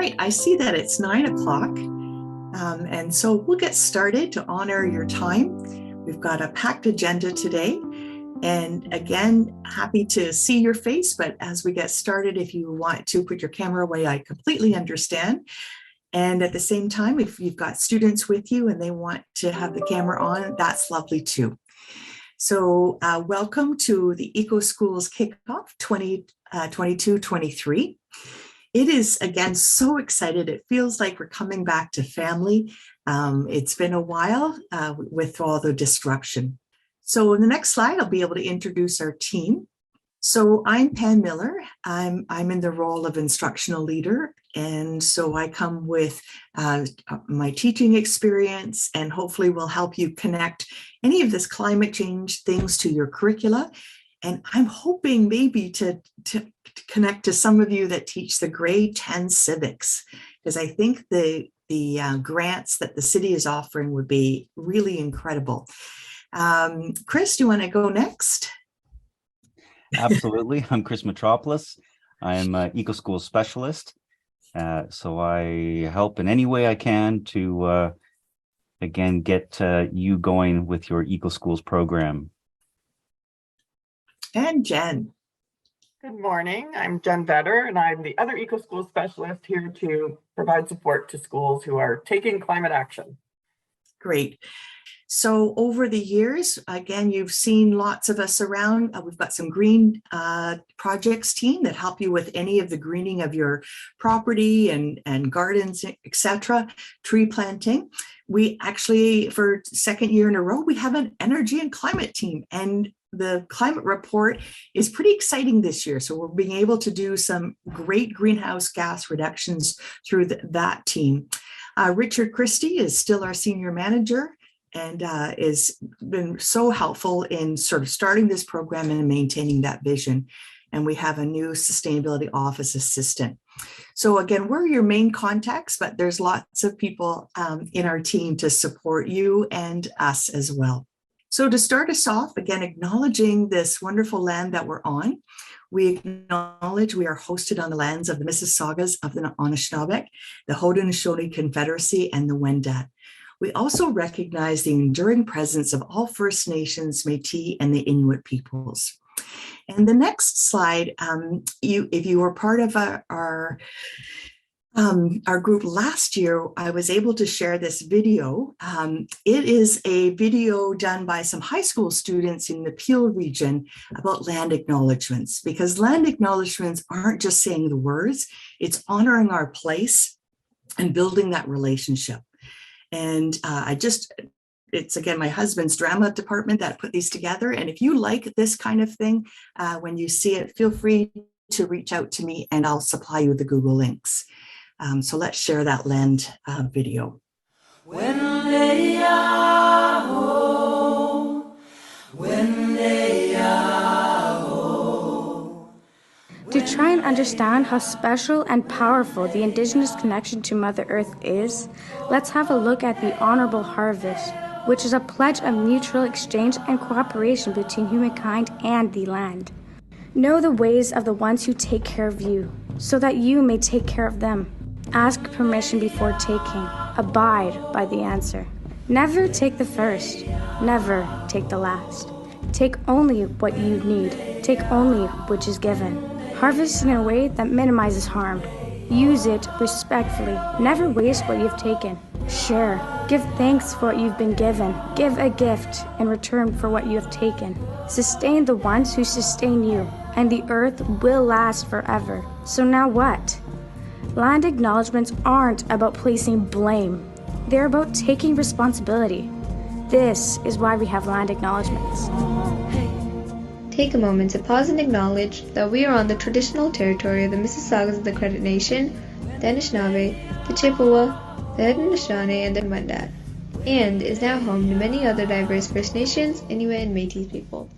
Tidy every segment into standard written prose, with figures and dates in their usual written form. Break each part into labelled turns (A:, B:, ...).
A: right, I see that it's 9 o'clock. And so we'll get started to honor your time. We've got a packed agenda today. And again, happy to see your face, but as we get started, if you want to put your camera away, I completely understand. And at the same time, if you've got students with you and they want to have the camera on, that's lovely too. So welcome to the EcoSchools Kickoff 2022-23. It is, again, so excited. It feels like we're coming back to family. It's been a while with all the disruption. So in the next slide, I'll be able to introduce our team. So I'm Pam Miller. I'm in the role of instructional leader. And so I come with my teaching experience and hopefully will help you connect any of this climate change things to your curricula. And I'm hoping maybe to connect to some of you that teach the grade 10 civics, because I think the grants that the city is offering would be really incredible. Chris, do you want to go next?
B: Absolutely. I'm Chris Metropolis. I'm an EcoSchools specialist. So I help in any way I can to, again, get you going with your EcoSchools program.
A: And Jen.
C: Good morning. I'm Jen Vetter, and I'm the other EcoSchools specialist here to provide support to schools who are taking climate action.
A: Great. So over the years, again, you've seen lots of us around. We've got some green projects team that help you with any of the greening of your property and gardens, etc., tree planting. We actually, for second year in a row, we have an energy and climate team, and the climate report is pretty exciting this year. So we're being able to do some great greenhouse gas reductions through that team. Richard Christie is still our senior manager and has been so helpful in sort of starting this program and maintaining that vision. And we have a new sustainability office assistant. So again, we're your main contacts, but there's lots of people in our team to support you and us as well. So to start us off, again, acknowledging this wonderful land that we're on, we acknowledge we are hosted on the lands of the Mississaugas of the Anishinaabe, the Haudenosaunee Confederacy, and the Wendat. We also recognize the enduring presence of all First Nations, Métis, and the Inuit peoples. And the next slide, if you were part of our group last year, I was able to share this video. It is a video done by some high school students in the Peel region about land acknowledgements, because land acknowledgements aren't just saying the words, it's honoring our place and building that relationship. And it's again, my husband's drama department that put these together. And if you like this kind of thing, when you see it, feel free to reach out to me and I'll supply you the Google links. So let's share that land video.
D: When they are home, when they are home.
E: To try and understand how special and powerful the Indigenous connection to Mother Earth is, let's have a look at the Honorable Harvest, which is a pledge of mutual exchange and cooperation between humankind and the land. Know the ways of the ones who take care of you, so that you may take care of them. Ask permission before taking. Abide by the answer. Never take the first. Never take the last. Take only what you need. Take only which is given. Harvest in a way that minimizes harm. Use it respectfully. Never waste what you've taken. Share. Give thanks for what you've been given. Give a gift in return for what you have taken. Sustain the ones who sustain you, and the earth will last forever. So now what? Land acknowledgements aren't about placing blame. They're about taking responsibility. This is why we have land acknowledgements.
F: Take a moment to pause and acknowledge that we are on the traditional territory of the Mississaugas of the Credit Nation, the Anishinaabe, the Chippewa, the Haudenosaunee, and the Wendat, and is now home to many other diverse First Nations, Inuit, and Métis people.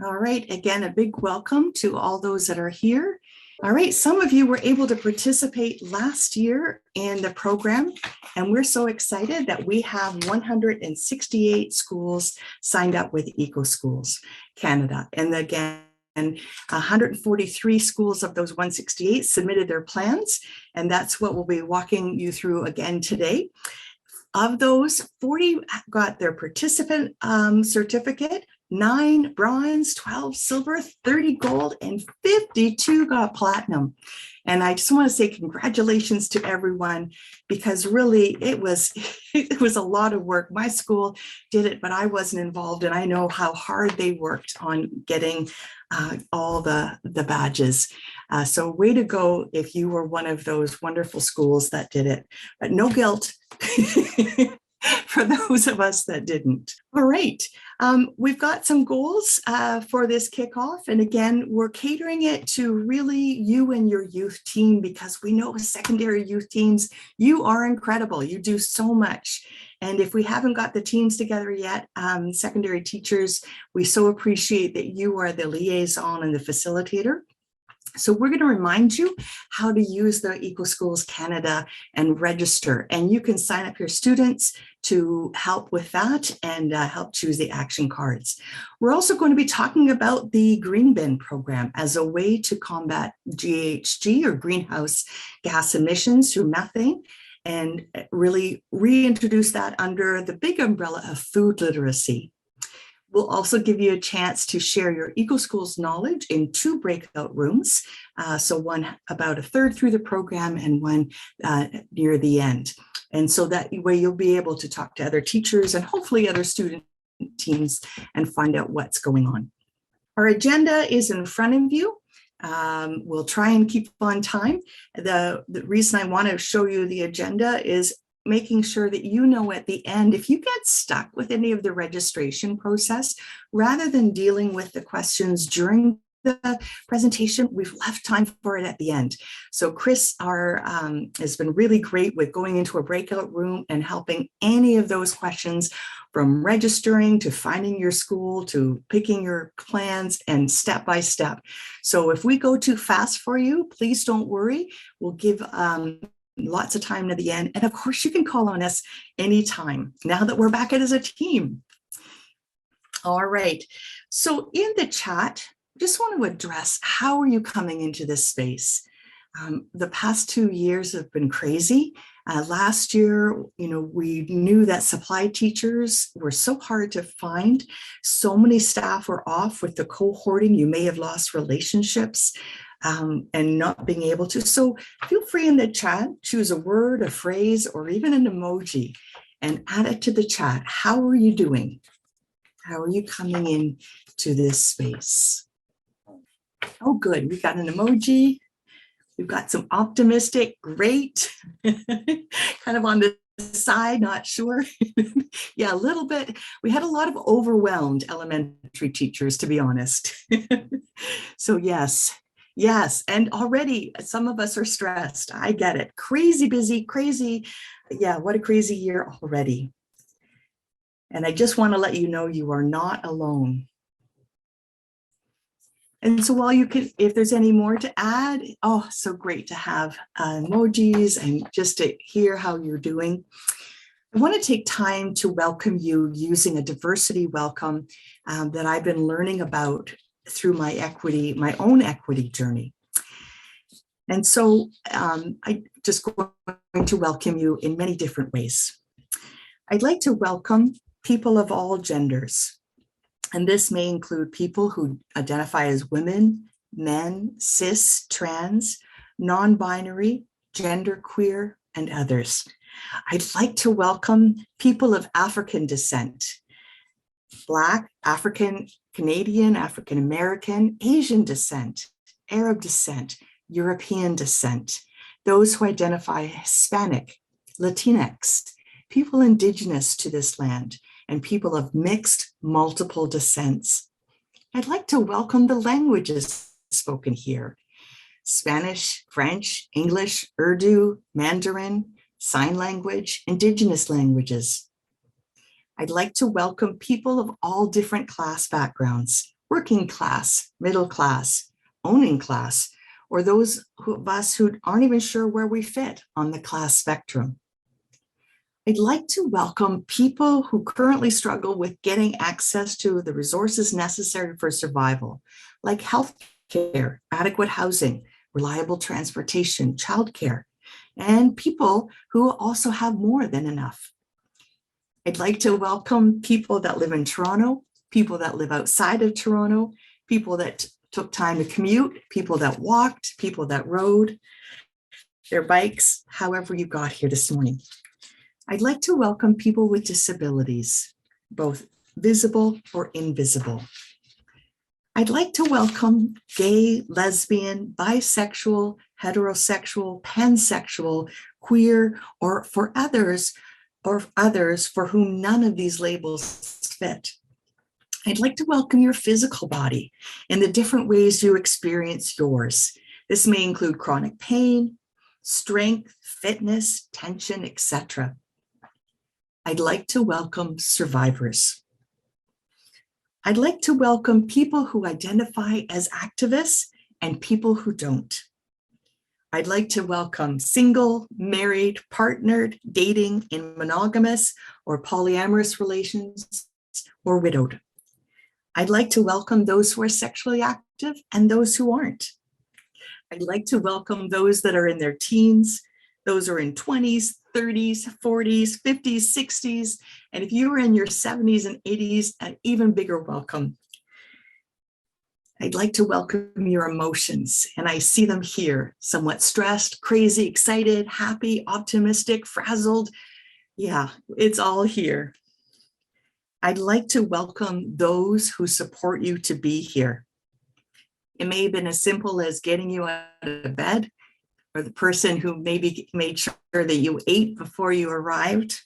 A: All right, again, a big welcome to all those that are here. All right, some of you were able to participate last year in the program, and we're so excited that we have 168 schools signed up with EcoSchools Canada. And again, 143 schools of those 168 submitted their plans, and that's what we'll be walking you through again today. Of those, 40 got their participant certificate, 9 bronze, 12 silver, 30 gold, and 52 got platinum. And I just want to say congratulations to everyone, because really it was a lot of work. My school did it, but I wasn't involved, and I know how hard they worked on getting all the badges. So way to go if you were one of those wonderful schools that did it, but no guilt for those of us that didn't. All right, we've got some goals for this kickoff. And again, we're catering it to really you and your youth team, because we know secondary youth teams, you are incredible. You do so much. And if we haven't got the teams together yet, secondary teachers, we so appreciate that you are the liaison and the facilitator. So we're going to remind you how to use the EcoSchools Canada and register. And you can sign up your students to help with that and help choose the action cards. We're also going to be talking about the Green Bin program as a way to combat GHG, or greenhouse gas emissions, through methane, and really reintroduce that under the big umbrella of food literacy. We'll also give you a chance to share your EcoSchools knowledge in 2 breakout rooms. So one about a third through the program and one near the end. And so that way you'll be able to talk to other teachers and hopefully other student teams and find out what's going on. Our agenda is in front of you. We'll try and keep on time. The reason I want to show you the agenda is making sure that you know at the end, if you get stuck with any of the registration process, rather than dealing with the questions during the presentation, we've left time for it at the end. So Chris has been really great with going into a breakout room and helping any of those questions, from registering to finding your school to picking your plans, and step by step. So if we go too fast for you, please don't worry. We'll give lots of time to the end. And of course, you can call on us anytime now that we're back as a team. All right. So in the chat, just want to address, how are you coming into this space? The past 2 years have been crazy. Last year, we knew that supply teachers were so hard to find. So many staff were off with the cohorting. You may have lost relationships and not being able to. So feel free in the chat, choose a word, a phrase, or even an emoji and add it to the chat. How are you doing? How are you coming in to this space? Oh, good. We got an emoji. We've got some optimistic, great, kind of on the side, not sure. Yeah, a little bit. We had a lot of overwhelmed elementary teachers, to be honest. So yes. Yes, and already some of us are stressed. I get it. Crazy busy, crazy. Yeah, what a crazy year already. And I just want to let you know you are not alone. And so while you can, if there's any more to add, oh, so great to have emojis and just to hear how you're doing. I want to take time to welcome you using a diversity welcome that I've been learning about through my own equity journey. And so I just going to welcome you in many different ways. I'd like to welcome people of all genders. And this may include people who identify as women, men, cis, trans, non-binary, genderqueer, and others. I'd like to welcome people of African descent, Black, African, Canadian, African American, Asian descent, Arab descent, European descent, those who identify Hispanic, Latinx, people indigenous to this land, and people of mixed, multiple descents. I'd like to welcome the languages spoken here: Spanish, French, English, Urdu, Mandarin, sign language, indigenous languages. I'd like to welcome people of all different class backgrounds: working class, middle class, owning class, or those of us who aren't even sure where we fit on the class spectrum. I'd like to welcome people who currently struggle with getting access to the resources necessary for survival, like health care, adequate housing, reliable transportation, childcare, and people who also have more than enough. I'd like to welcome people that live in Toronto, people that live outside of Toronto, people that took time to commute, people that walked, people that rode their bikes, however you got here this morning. I'd like to welcome people with disabilities, both visible or invisible. I'd like to welcome gay, lesbian, bisexual, heterosexual, pansexual, queer, or others for whom none of these labels fit. I'd like to welcome your physical body and the different ways you experience yours. This may include chronic pain, strength, fitness, tension, etc. I'd like to welcome survivors. I'd like to welcome people who identify as activists and people who don't. I'd like to welcome single, married, partnered, dating, in monogamous or polyamorous relations, or widowed. I'd like to welcome those who are sexually active and those who aren't. I'd like to welcome those that are in their teens, those who are in 20s, 30s, 40s, 50s, 60s, and if you are in your 70s and 80s, an even bigger welcome. I'd like to welcome your emotions, and I see them here, somewhat stressed, crazy, excited, happy, optimistic, frazzled. Yeah, it's all here. I'd like to welcome those who support you to be here. It may have been as simple as getting you out of bed, or the person who maybe made sure that you ate before you arrived.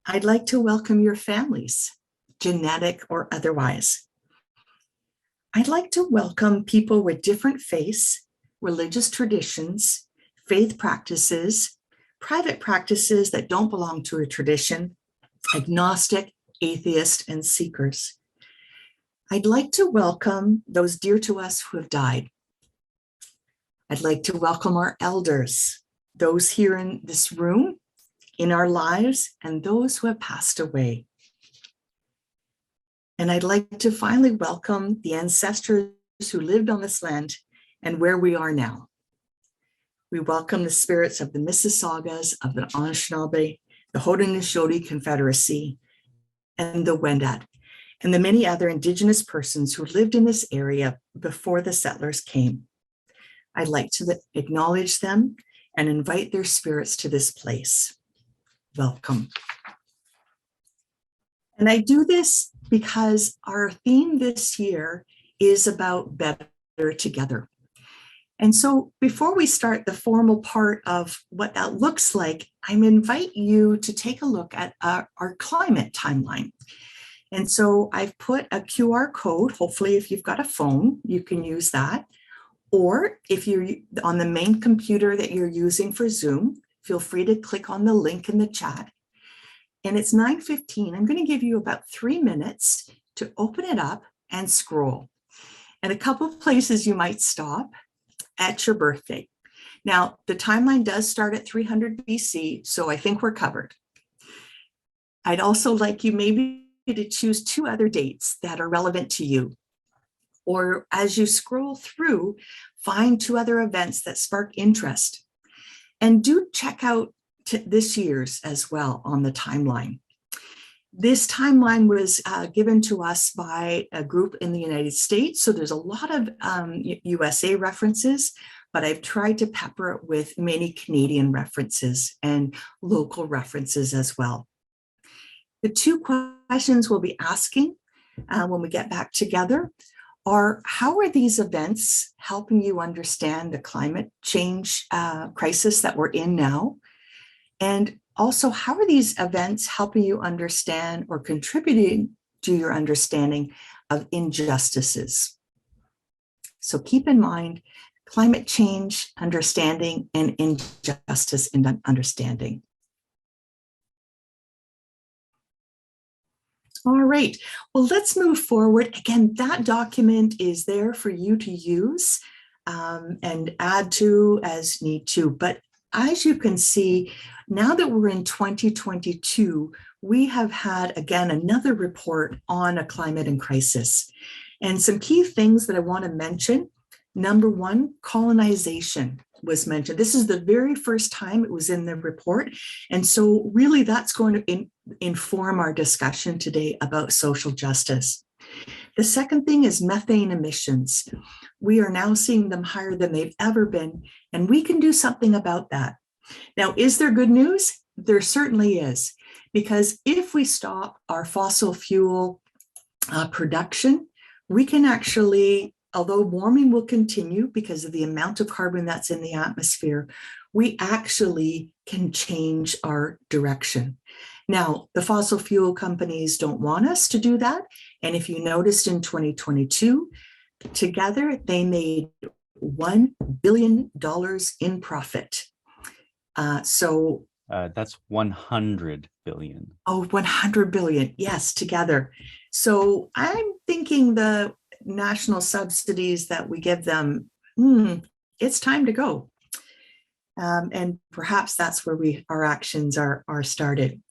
A: I'd like to welcome your families, genetic or otherwise. I'd like to welcome people with different faiths, religious traditions, faith practices, private practices that don't belong to a tradition, agnostic, atheist, and seekers. I'd like to welcome those dear to us who have died. I'd like to welcome our elders, those here in this room, in our lives, and those who have passed away. And I'd like to finally welcome the ancestors who lived on this land and where we are now. We welcome the spirits of the Mississaugas, of the Anishinaabe, the Haudenosaunee Confederacy, and the Wendat, and the many other Indigenous persons who lived in this area before the settlers came. I'd like to acknowledge them and invite their spirits to this place. Welcome. And I do this because our theme this year is about better together. And so before we start the formal part of what that looks like, I invite you to take a look at our climate timeline. And so I've put a QR code. Hopefully, if you've got a phone, you can use that. Or if you're on the main computer that you're using for Zoom, feel free to click on the link in the chat. And it's 9:15. I'm going to give you about 3 minutes to open it up and scroll. And a couple of places you might stop at your birthday. Now, the timeline does start at 300 BC, so I think we're covered. I'd also like you maybe to choose 2 other dates that are relevant to you. Or as you scroll through, find 2 other events that spark interest. And do check out this year's as well on the timeline. This timeline was given to us by a group in the United States. So there's a lot of USA references, but I've tried to pepper it with many Canadian references and local references as well. The 2 questions we'll be asking when we get back together are, how are these events helping you understand the climate change crisis that we're in now? And also, how are these events helping you understand or contributing to your understanding of injustices? So keep in mind, climate change understanding and injustice in understanding. All right, well, let's move forward. Again, that document is there for you to use and add to as need to. But as you can see, now that we're in 2022, we have had, again, another report on a climate and crisis. And some key things that I want to mention. Number one, colonization was mentioned. This is the very first time it was in the report. And so really that's going to inform our discussion today about social justice. The second thing is methane emissions. We are now seeing them higher than they've ever been, and we can do something about that. Now, is there good news? There certainly is, because if we stop our fossil fuel production, we can actually, although warming will continue because of the amount of carbon that's in the atmosphere, we actually can change our direction. Now, the fossil fuel companies don't want us to do that. And if you noticed in 2022, together they made $1 billion in profit.
B: That's 100 billion.
A: Oh, 100 billion. Yes, together. So I'm thinking the national subsidies that we give them, it's time to go. And perhaps that's where our actions are started.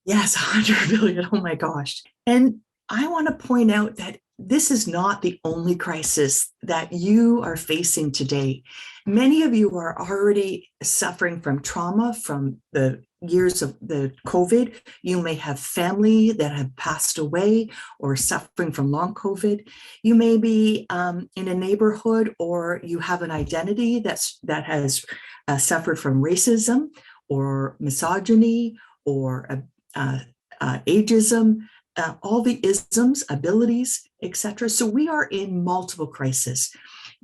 A: Yes, 100 billion. Oh my gosh. And I want to point out that this is not the only crisis that you are facing today. Many of you are already suffering from trauma from the years of the COVID. You may have family that have passed away or suffering from long COVID. You may be in a neighborhood, or you have an identity that has suffered from racism or misogyny or ageism. All the isms, abilities, etc. So we are in multiple crises.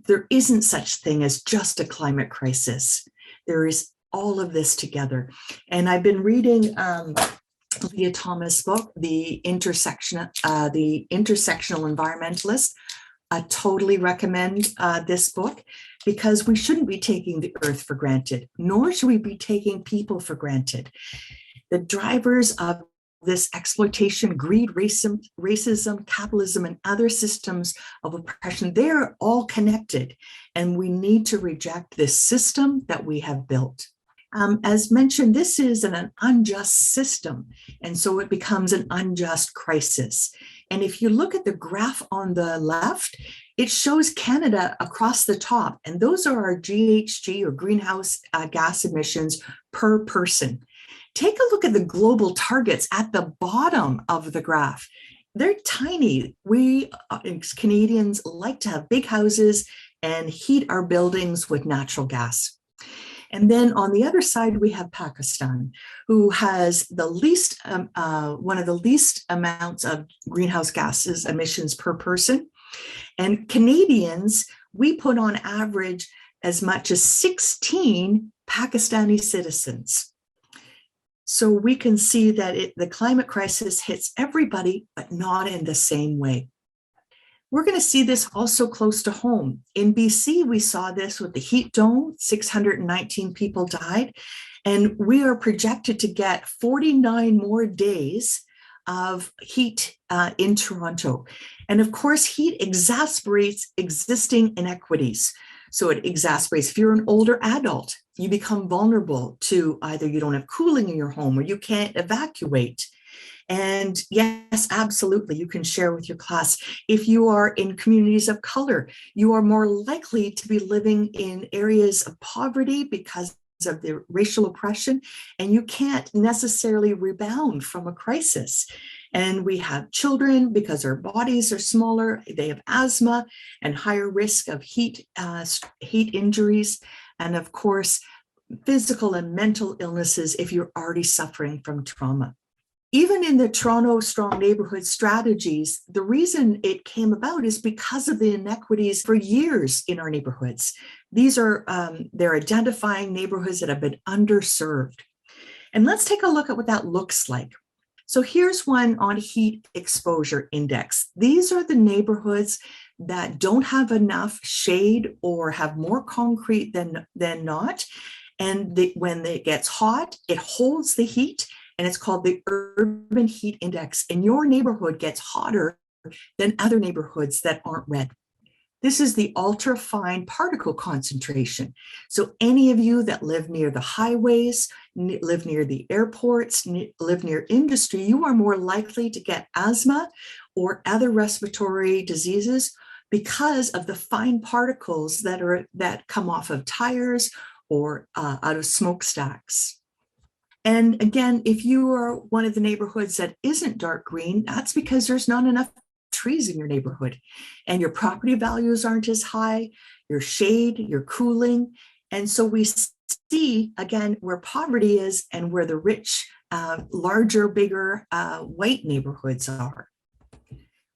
A: There isn't such thing as just a climate crisis. There is all of this together. And I've been reading Leah Thomas' book, The Intersectional Environmentalist. I totally recommend this book, because we shouldn't be taking the earth for granted, nor should we be taking people for granted. The drivers of this exploitation, greed, racism, capitalism, and other systems of oppression, they're all connected. And we need to reject this system that we have built. As mentioned, this is an unjust system, and so it becomes an unjust crisis. And if you look at the graph on the left, it shows Canada across the top, and those are our GHG, or greenhouse gas emissions per person. Take a look at the global targets at the bottom of the graph. They're tiny. We Canadians like to have big houses and heat our buildings with natural gas. And then on the other side, we have Pakistan, who has the least, one of the least amounts of greenhouse gases emissions per person. And Canadians, we put on average as much as 16 Pakistani citizens. So we can see that the climate crisis hits everybody, but not in the same way. We're going to see this also close to home. In BC, we saw this with the heat dome, 619 people died, and we are projected to get 49 more days of heat in Toronto. And of course, heat exacerbates existing inequities. So it exacerbates. If you're an older adult, you become vulnerable to either you don't have cooling in your home or you can't evacuate. And yes, absolutely, you can share with your class. If you are in communities of color, you are more likely to be living in areas of poverty because of the racial oppression, and you can't necessarily rebound from a crisis. And we have children, because our bodies are smaller, they have asthma and higher risk of heat injuries. And of course, physical and mental illnesses if you're already suffering from trauma. Even in the Toronto Strong Neighborhood Strategies, the reason it came about is because of the inequities for years in our neighborhoods. These are, they're identifying neighborhoods that have been underserved. And let's take a look at what that looks like. So here's one on heat exposure index. These are the neighborhoods that don't have enough shade or have more concrete than not. And when it gets hot, it holds the heat, and it's called the urban heat index. And your neighborhood gets hotter than other neighborhoods that aren't red. This is the ultra-fine particle concentration. So any of you that live near the highways, live near the airports, live near industry, you are more likely to get asthma or other respiratory diseases because of the fine particles that come off of tires or out of smokestacks. And again, if you are one of the neighborhoods that isn't dark green, that's because there's not enough trees in your neighborhood and your property values aren't as high, your shade, your cooling. And so we see again where poverty is and where the rich, larger, bigger white neighborhoods are.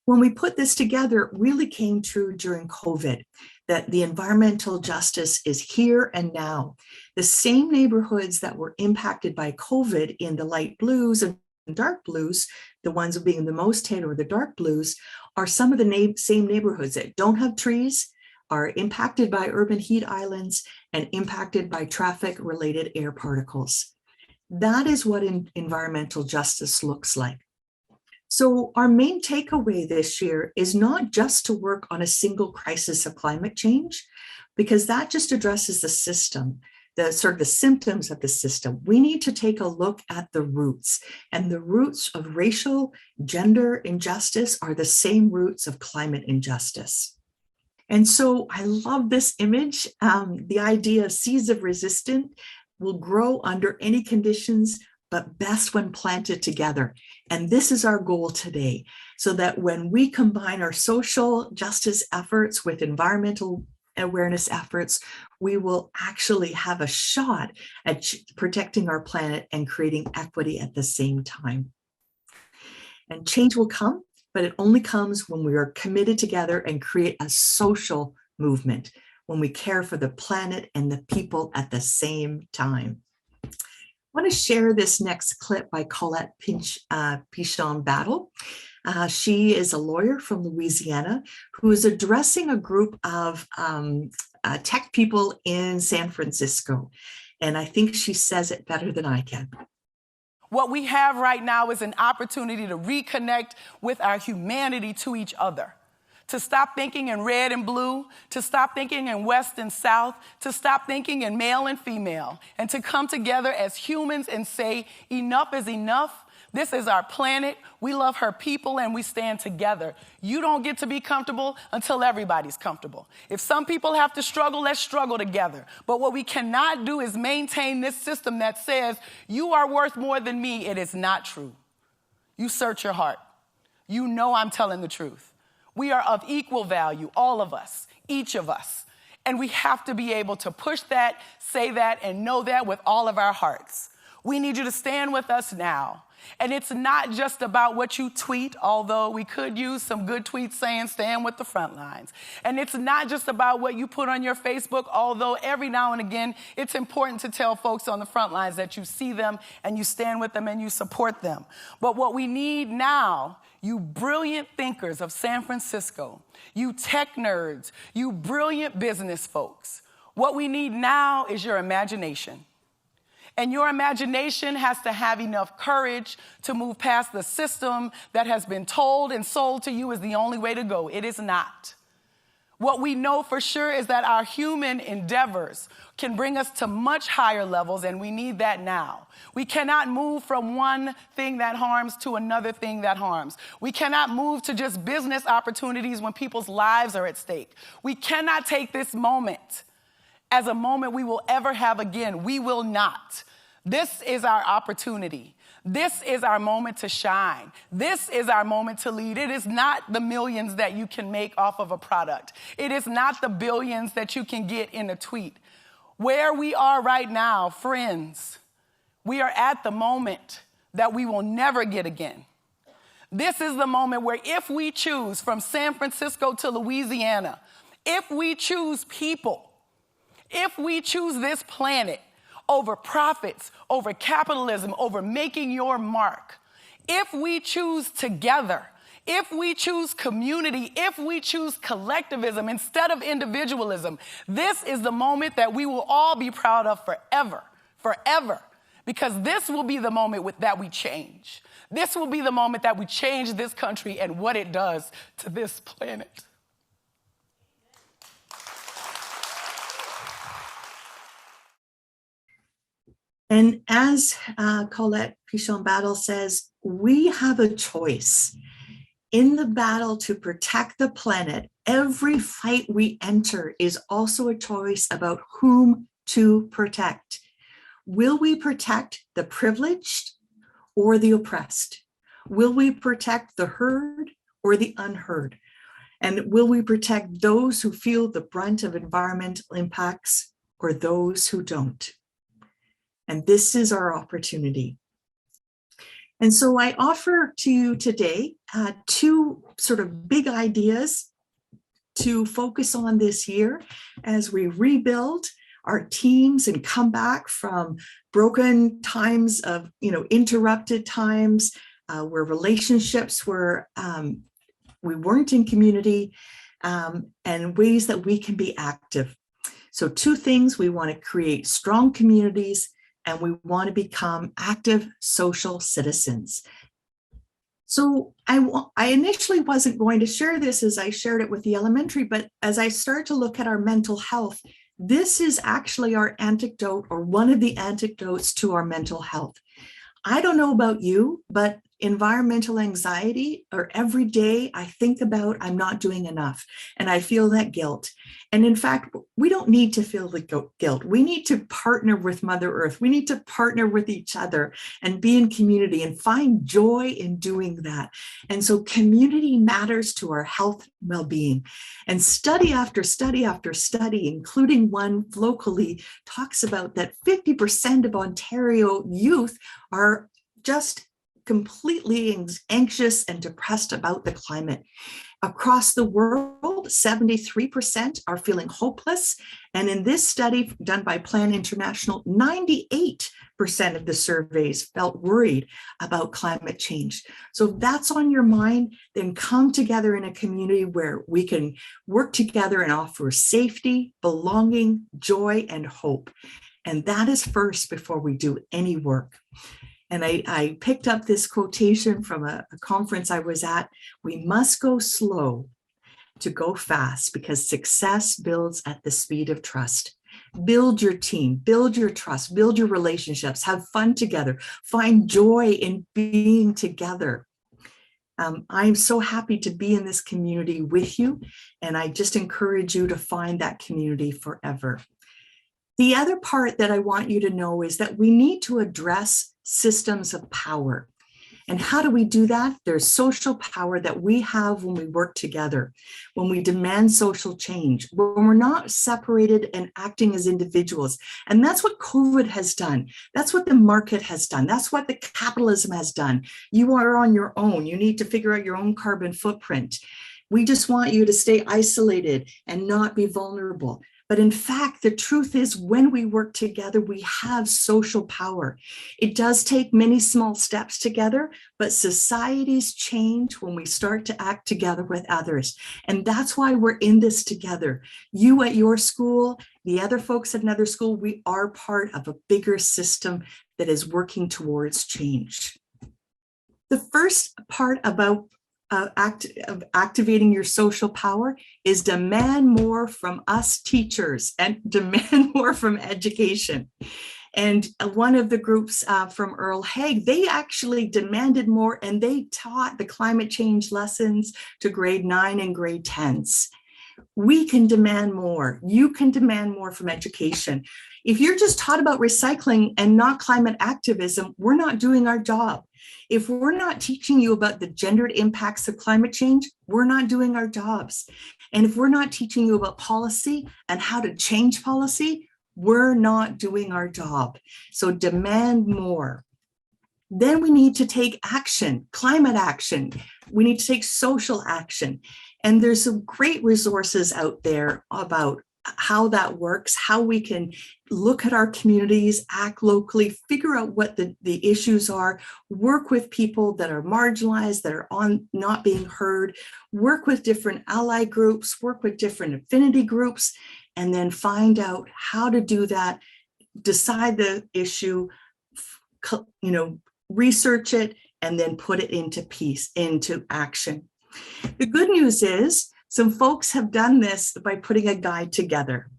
A: When we put this together, it really came true during COVID, that the environmental justice is here and now. The same neighborhoods that were impacted by COVID in the light blues and dark blues, the ones being the most hit or the dark blues, are some of the same neighborhoods that don't have trees, are impacted by urban heat islands, and impacted by traffic-related air particles. That is what environmental justice looks like. So our main takeaway this year is not just to work on a single crisis of climate change, because that just addresses the system, the symptoms of the system. We need to take a look at the roots, and the roots of racial, gender injustice are the same roots of climate injustice. And so I love this image. The idea of seeds of resistance will grow under any conditions, but best when planted together. And this is our goal today, so that when we combine our social justice efforts with environmental awareness efforts, we will actually have a shot at protecting our planet and creating equity at the same time. And change will come, but it only comes when we are committed together and create a social movement, when we care for the planet and the people at the same time. I want to share this next clip by Colette Pichon Battle. She is a lawyer from Louisiana who is addressing a group of tech people in San Francisco. And I think she says it better than I can.
G: What we have right now is an opportunity to reconnect with our humanity to each other. To stop thinking in red and blue, to stop thinking in west and south, to stop thinking in male and female, and to come together as humans and say, enough is enough. This is our planet. We love her people and we stand together. You don't get to be comfortable until everybody's comfortable. If some people have to struggle, let's struggle together. But what we cannot do is maintain this system that says you are worth more than me. It is not true. You search your heart. You know I'm telling the truth. We are of equal value, all of us, each of us. And we have to be able to push that, say that, and know that with all of our hearts. We need you to stand with us now. And it's not just about what you tweet, although we could use some good tweets saying stand with the front lines. And it's not just about what you put on your Facebook, although every now and again, it's important to tell folks on the front lines that you see them and you stand with them and you support them. But what we need now, you brilliant thinkers of San Francisco, you tech nerds, you brilliant business folks, what we need now is your imagination. And your imagination has to have enough courage to move past the system that has been told and sold to you is the only way to go. It is not. What we know for sure is that our human endeavors can bring us to much higher levels, and we need that now. We cannot move from one thing that harms to another thing that harms. We cannot move to just business opportunities when people's lives are at stake. We cannot take this moment as a moment we will ever have again. We will not. This is our opportunity. This is our moment to shine. This is our moment to lead. It is not the millions that you can make off of a product. It is not the billions that you can get in a tweet. Where we are right now, friends, we are at the moment that we will never get again. This is the moment where if we choose from San Francisco to Louisiana, if we choose people, if we choose this planet over profits, over capitalism, over making your mark, if we choose together, if we choose community, if we choose collectivism instead of individualism, this is the moment that we will all be proud of forever, forever, because this will be the moment that we change. This will be the moment that we change this country and what it does to this planet.
A: And as Colette Pichon-Battle says, we have a choice. In the battle to protect the planet, every fight we enter is also a choice about whom to protect. Will we protect the privileged or the oppressed? Will we protect the heard or the unheard? And will we protect those who feel the brunt of environmental impacts or those who don't? And this is our opportunity. And so I offer to you today two sort of big ideas to focus on this year as we rebuild our teams and come back from broken times of, interrupted times where relationships were, we weren't in community, and ways that we can be active. So two things: we want to create strong communities, and we want to become active social citizens. So I initially wasn't going to share this as I shared it with the elementary, but as I start to look at our mental health, this is actually our antidote, or one of the antidotes to our mental health. I don't know about you, but environmental anxiety, or every day I think about I'm not doing enough and I feel that guilt. And in fact, we don't need to feel the guilt. We need to partner with Mother Earth. We need to partner with each other and be in community and find joy in doing that. And so community matters to our health and well-being. And study after study after study, including one locally, talks about that 50% of Ontario youth are just completely anxious and depressed about the climate. Across the world, 73% are feeling hopeless. And in this study done by Plan International, 98% of the surveys felt worried about climate change. So if that's on your mind, then come together in a community where we can work together and offer safety, belonging, joy, and hope. And that is first before we do any work. And I picked up this quotation from a conference I was at: we must go slow to go fast, because success builds at the speed of trust. Build your team, build your trust, build your relationships, have fun together, find joy in being together. I'm so happy to be in this community with you, and I just encourage you to find that community forever. The other part that I want you to know is that we need to address systems of power. And how do we do that? There's social power that we have when we work together, when we demand social change, when we're not separated and acting as individuals. And that's what COVID has done. That's what the market has done. That's what the capitalism has done. You are on your own. You need to figure out your own carbon footprint. We just want you to stay isolated and not be vulnerable. But in fact, the truth is, when we work together, we have social power. It does take many small steps together, but societies change when we start to act together with others. And that's why we're in this together. You at your school, the other folks at another school, we are part of a bigger system that is working towards change. The first part about activating your social power is demand more from us teachers and demand more from education. And one of the groups from Earl Haig, they actually demanded more, and they taught the climate change lessons to grade 9 and grade 10s. We can demand more. You can demand more from education. If you're just taught about recycling and not climate activism, we're not doing our job. If we're not teaching you about the gendered impacts of climate change, we're not doing our jobs. And if we're not teaching you about policy and how to change policy, we're not doing our job. So demand more. Then we need to take action, climate action. We need to take social action. And there's some great resources out there about how that works, how we can look at our communities, act locally, figure out what the issues are, work with people that are marginalized, that are not being heard, work with different ally groups, work with different affinity groups, and then find out how to do that, decide the issue, research it, and then put it into action. The good news is some folks have done this by putting a guide together.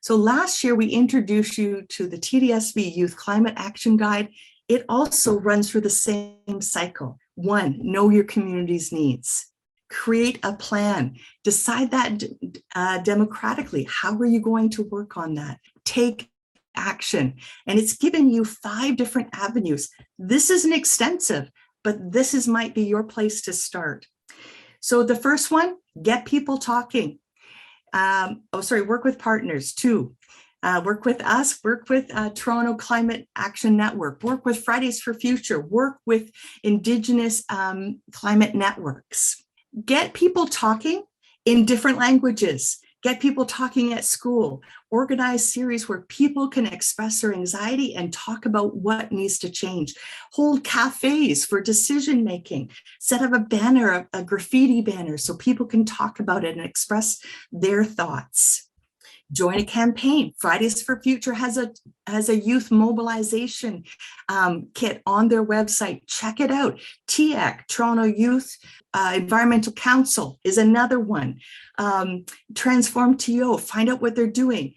A: So last year, we introduced you to the TDSB Youth Climate Action Guide. It also runs through the same cycle. 1, know your community's needs. Create a plan. Decide that democratically. How are you going to work on that? Take action. And it's given you 5 different avenues. This isn't extensive, but this might be your place to start. So the first one, get people talking. Work with partners. 2, work with us, work with Toronto Climate Action Network, work with Fridays for Future, work with Indigenous climate networks. Get people talking in different languages. Get people talking at school. Organize series where people can express their anxiety and talk about what needs to change. Hold cafes for decision making. Set up a banner, a graffiti banner, so people can talk about it and express their thoughts. Join a campaign. Fridays for Future has a youth mobilization kit on their website. Check it out. TEC, Toronto Youth Environmental Council, is another one. Transform TO, find out what they're doing.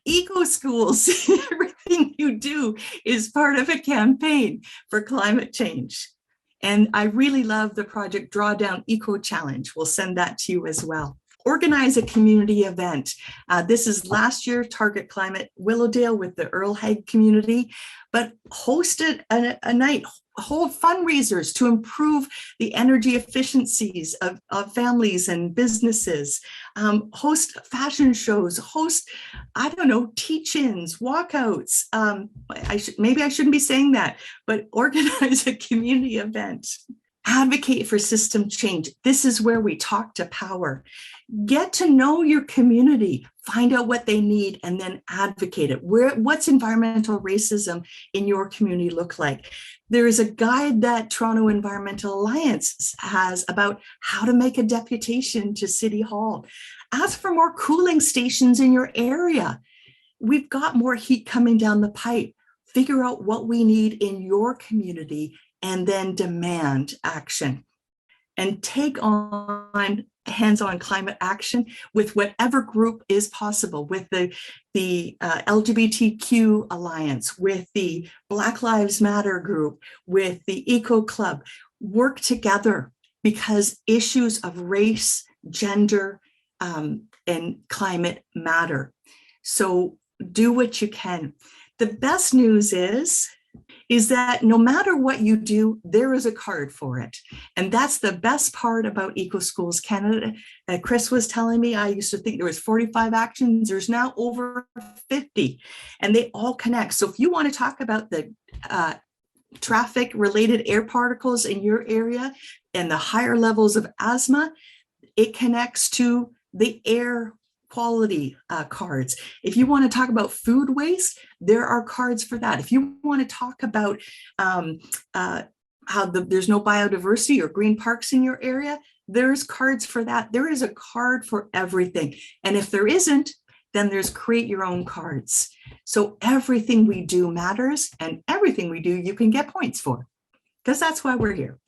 A: EcoSchools, everything you do is part of a campaign for climate change. And I really love the project Drawdown Eco Challenge. We'll send that to you as well. Organize a community event. This is last year, Target Climate Willowdale with the Earl Hague community, but hosted a night, hold fundraisers to improve the energy efficiencies of families and businesses, host fashion shows, host, teach-ins, walkouts. Maybe I shouldn't be saying that, but organize a community event. Advocate for system change. This is where we talk to power. Get to know your community, find out what they need, and then advocate it. What's environmental racism in your community look like? There is a guide that Toronto Environmental Alliance has about how to make a deputation to City Hall. Ask for more cooling stations in your area. We've got more heat coming down the pipe. Figure out what we need in your community and then demand action. And take on hands-on climate action with whatever group is possible, with the LGBTQ Alliance, with the Black Lives Matter group, with the Eco Club. Work together, because issues of race, gender, and climate matter. So do what you can. The best news is that no matter what you do, there is a card for it. And that's the best part about EcoSchools Canada. Chris was telling me, I used to think there was 45 actions. There's now over 50, and they all connect. So if you want to talk about the traffic-related air particles in your area and the higher levels of asthma, it connects to the air quality cards. If you want to talk about food waste, there are cards for that. If you want to talk about how there's no biodiversity or green parks in your area, there's cards for that. There is a card for everything. And if there isn't, then there's create your own cards. So everything we do matters, and everything we do, you can get points for, because that's why we're here.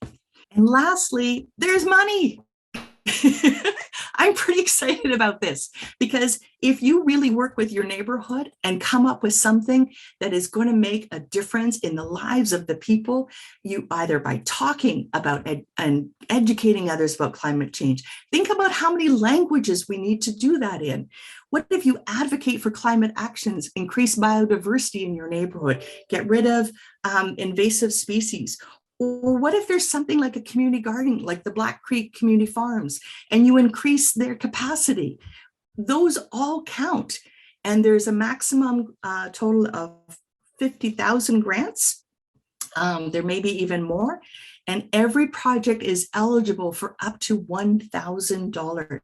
A: And lastly, there's money. I'm pretty excited about this, because if you really work with your neighborhood and come up with something that is going to make a difference in the lives of the people, you either by talking about and educating others about climate change, think about how many languages we need to do that in. What if you advocate for climate actions, increase biodiversity in your neighborhood, get rid of invasive species? Or what if there's something like a community garden, like the Black Creek Community Farms, and you increase their capacity? Those all count. And there's a maximum total of 50,000 grants. There may be even more. And every project is eligible for up to $1,000.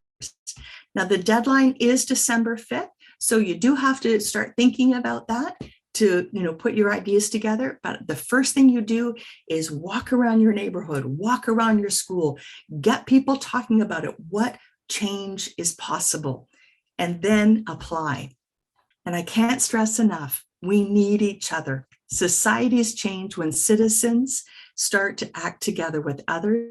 A: Now, the deadline is December 5th. So you do have to start thinking about that to put your ideas together. But the first thing you do is walk around your neighborhood, walk around your school, get people talking about it, what change is possible, and then apply. And I can't stress enough, we need each other. Societies change when citizens start to act together with others.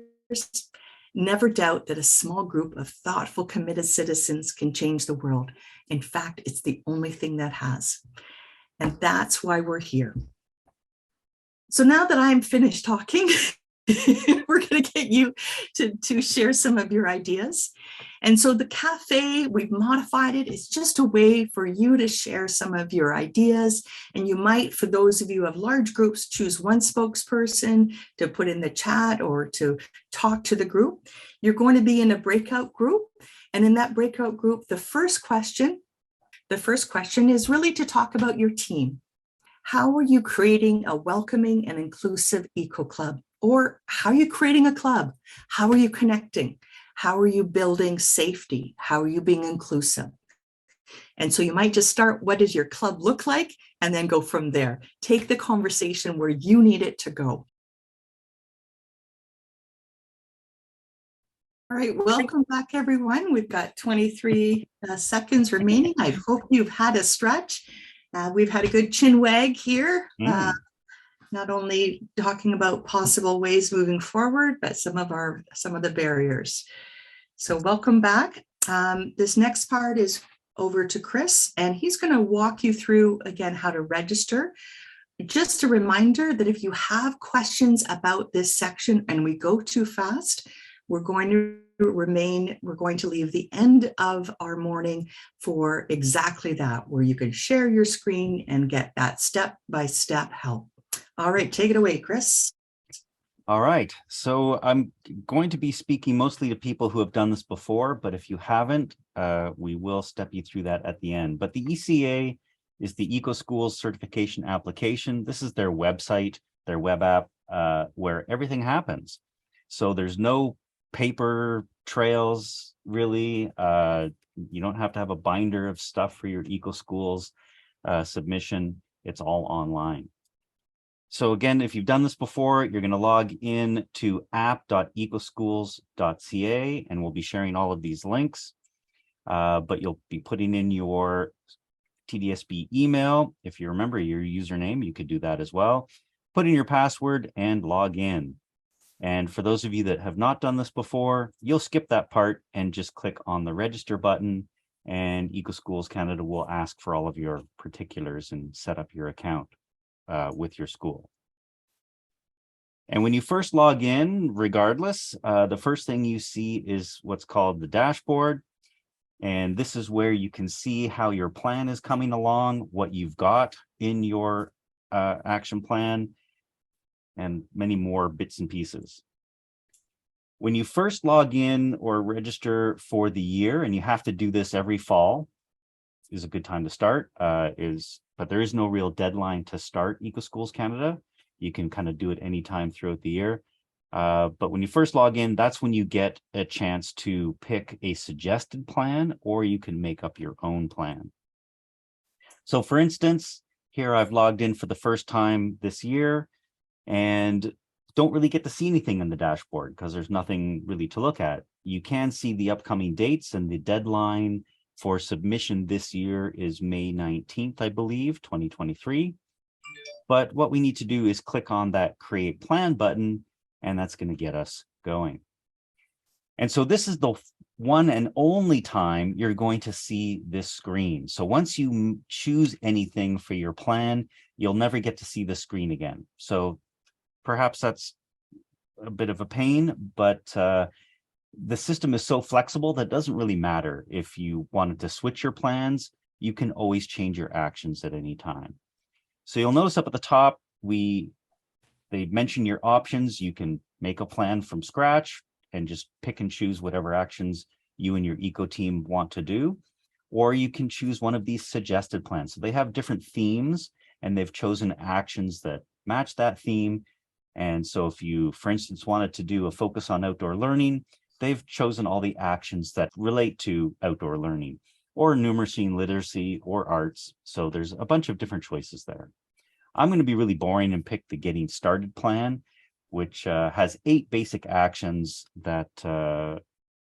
A: Never doubt that a small group of thoughtful, committed citizens can change the world. In fact, it's the only thing that has. And that's why we're here. So now that I'm finished talking, we're going to get you to share some of your ideas. And so the cafe, we've modified it. It's just a way for you to share some of your ideas. And you might, for those of you who have large groups, choose one spokesperson to put in the chat or to talk to the group. You're going to be in a breakout group. And in that breakout group, the first question is really to talk about your team. How are you creating a welcoming and inclusive eco club? Or how are you creating a club? How are you connecting? How are you building safety? How are you being inclusive? And so you might just start, what does your club look like? And then go from there. Take the conversation where you need it to go. All right, welcome back, everyone. We've got 23 seconds remaining. I hope you've had a stretch. We've had a good chin wag here. Not only talking about possible ways moving forward, but some of the barriers. So welcome back. This next part is over to Chris, and he's going to walk you through again how to register. Just a reminder that if you have questions about this section and we go too fast, we're going to leave the end of our morning for exactly that, where you can share your screen and get that step-by-step help. All right, take it away, Chris.
B: All right, so I'm going to be speaking mostly to people who have done this before, but if you haven't, we will step you through that at the end. But the ECA is the EcoSchools certification application. This is their website, their web app, where everything happens. So there's no paper trails, really. You don't have to have a binder of stuff for your EcoSchools submission. It's all online. So again, if you've done this before, you're going to log in to app.ecoschools.ca, and we'll be sharing all of these links. But you'll be putting in your TDSB email. If you remember your username, you could do that as well. Put in your password and log in. And for those of you that have not done this before, you'll skip that part and just click on the register button, and EcoSchools Canada will ask for all of your particulars and set up your account with your school. And when you first log in, regardless, the first thing you see is what's called the dashboard. And this is where you can see how your plan is coming along, what you've got in your action plan, and many more bits and pieces. When you first log in or register for the year, and you have to do this every fall, is a good time to start, but there is no real deadline to start EcoSchools Canada. You can kind of do it anytime throughout the year. But when you first log in, that's when you get a chance to pick a suggested plan, or you can make up your own plan. So for instance, here I've logged in for the first time this year and don't really get to see anything in the dashboard because there's nothing really to look at. You can see the upcoming dates, and the deadline for submission this year is May 19th, I believe, 2023. But what we need to do is click on that Create Plan button, and that's going to get us going. And so this is the one and only time you're going to see this screen. So once you choose anything for your plan, you'll never get to see the screen again. So perhaps that's a bit of a pain, but the system is so flexible that it doesn't really matter. If you wanted to switch your plans, you can always change your actions at any time. So you'll notice up at the top, they mention your options. You can make a plan from scratch and just pick and choose whatever actions you and your eco team want to do, or you can choose one of these suggested plans. So they have different themes, and they've chosen actions that match that theme. And so if you, for instance, wanted to do a focus on outdoor learning, they've chosen all the actions that relate to outdoor learning, or numeracy and literacy, or arts. So there's a bunch of different choices there. I'm going to be really boring and pick the Getting Started plan, which has 8 basic actions that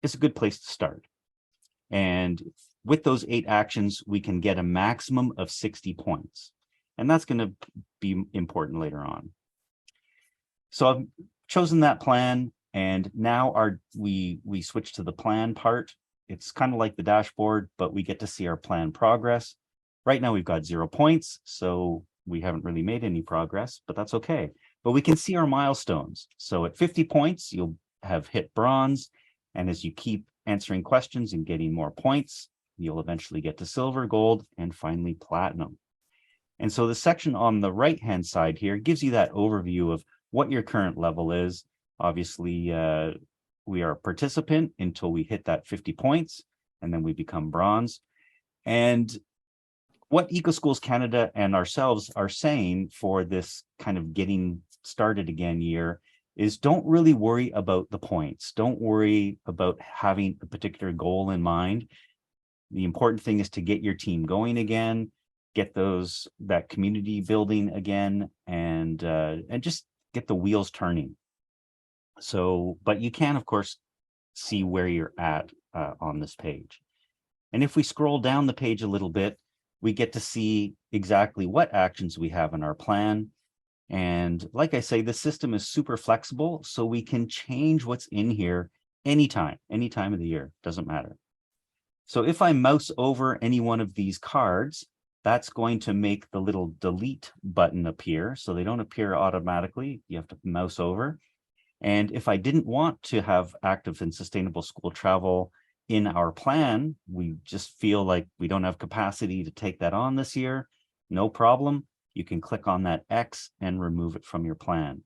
B: is a good place to start. And with those 8 actions, we can get a maximum of 60 points. And that's going to be important later on. So I've chosen that plan, And now we switch to the plan part. It's kind of like the dashboard, but we get to see our plan progress. Right now we've got 0 points, so we haven't really made any progress, but that's okay. But we can see our milestones. So at 50 points, you'll have hit bronze. And as you keep answering questions and getting more points, you'll eventually get to silver, gold, and finally platinum. And so the section on the right-hand side here gives you that overview of what your current level is. Obviously, we are a participant until we hit that 50 points, and then we become bronze. And what EcoSchools Canada and ourselves are saying for this kind of getting started again year is don't really worry about the points. Don't worry about having a particular goal in mind. The important thing is to get your team going again, get that community building again, and just get the wheels turning. So, but you can, of course, see where you're at on this page. And if we scroll down the page a little bit, we get to see exactly what actions we have in our plan. And like I say, the system is super flexible, so we can change what's in here any time of the year, doesn't matter. So if I mouse over any one of these cards, that's going to make the little delete button appear. So they don't appear automatically. You have to mouse over. And if I didn't want to have active and sustainable school travel in our plan, we just feel like we don't have capacity to take that on this year, no problem. You can click on that X and remove it from your plan.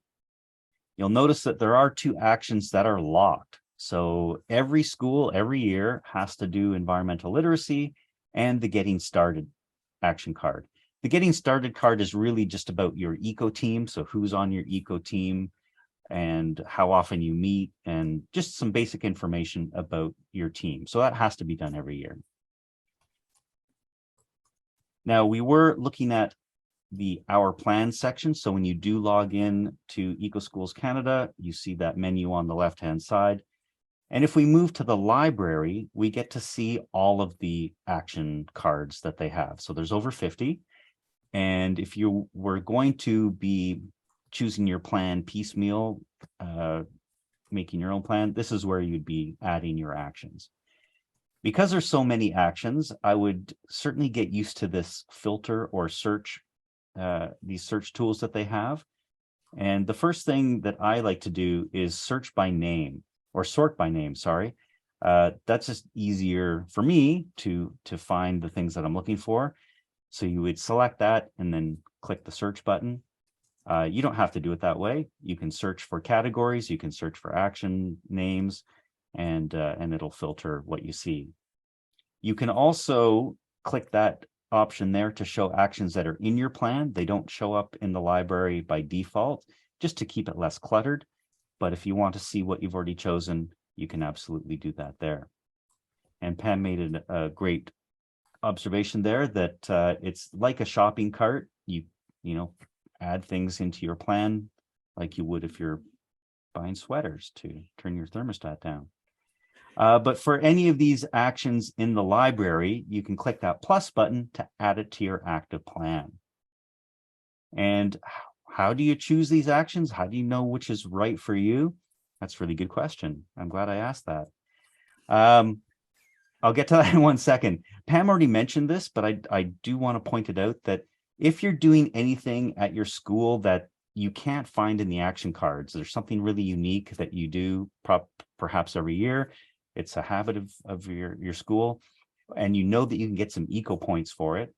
B: You'll notice that there are 2 actions that are locked. So every school, every year has to do environmental literacy and the Getting Started action card. The Getting Started card is really just about your eco team. So who's on your eco team and how often you meet and just some basic information about your team. So that has to be done every year. Now we were looking at the Our Plan section. So when you do log in to EcoSchools Canada, you see that menu on the left-hand side. And if we move to the library, we get to see all of the action cards that they have. So there's over 50. And if you were going to be choosing your plan piecemeal, making your own plan, this is where you'd be adding your actions. Because there's so many actions, I would certainly get used to this filter or search, these search tools that they have. And the first thing that I like to do is search by name, or sort by name, sorry. That's just easier for me to find the things that I'm looking for. So you would select that and then click the search button. You don't have to do it that way. You can search for categories, you can search for action names, and it'll filter what you see. You can also click that option there to show actions that are in your plan. They don't show up in the library by default, just to keep it less cluttered. But if you want to see what you've already chosen, you can absolutely do that there. And Pam made a great observation there that it's like a shopping cart. You know, add things into your plan like you would if you're buying sweaters to turn your thermostat down. But for any of these actions in the library, you can click that plus button to add it to your active plan. And how do you choose these actions? How do you know which is right for you? That's a really good question. I'm glad I asked that. I'll get to that in 1 second. Pam already mentioned this, but I do want to point it out that if you're doing anything at your school that you can't find in the action cards, there's something really unique that you do perhaps every year. It's a habit of your school, and you know that you can get some eco points for it.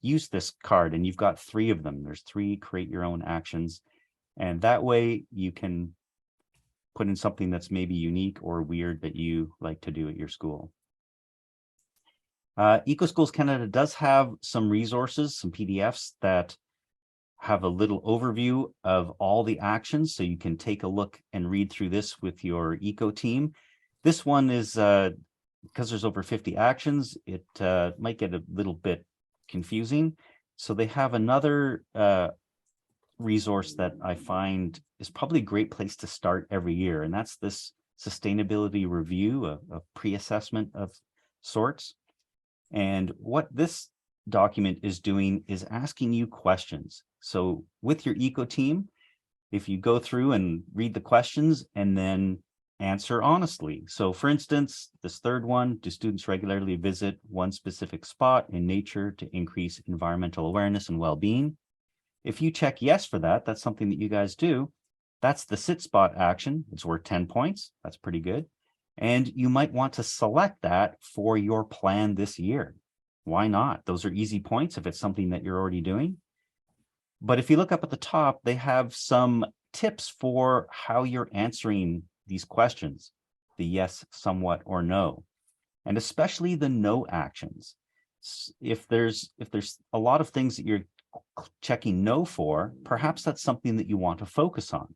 B: Use this card, and you've got 3 of them. There's 3 create your own actions, and that way you can put in something that's maybe unique or weird that you like to do at your school. EcoSchools Canada does have some resources, some PDFs that have a little overview of all the actions, so you can take a look and read through this with your eco team. This one is, because there's over 50 actions, it might get a little bit confusing. So they have another resource that I find is probably a great place to start every year, and that's this sustainability review, a pre-assessment of sorts. And what this document is doing is asking you questions. So with your eco team, if you go through and read the questions and then answer honestly. So for instance, this third one, do students regularly visit one specific spot in nature to increase environmental awareness and well-being? If you check yes for that, that's something that you guys do. That's the sit spot action. It's worth 10 points. That's pretty good. And you might want to select that for your plan this year. Why not? Those are easy points if it's something that you're already doing. But if you look up at the top, they have some tips for how you're answering these questions, the yes, somewhat, or no, and especially the no actions. If there's a lot of things that you're checking no for, perhaps that's something that you want to focus on.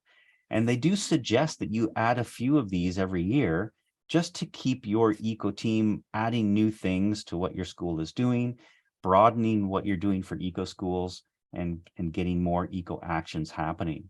B: And they do suggest that you add a few of these every year just to keep your eco team adding new things to what your school is doing, broadening what you're doing for eco schools, and getting more eco actions happening.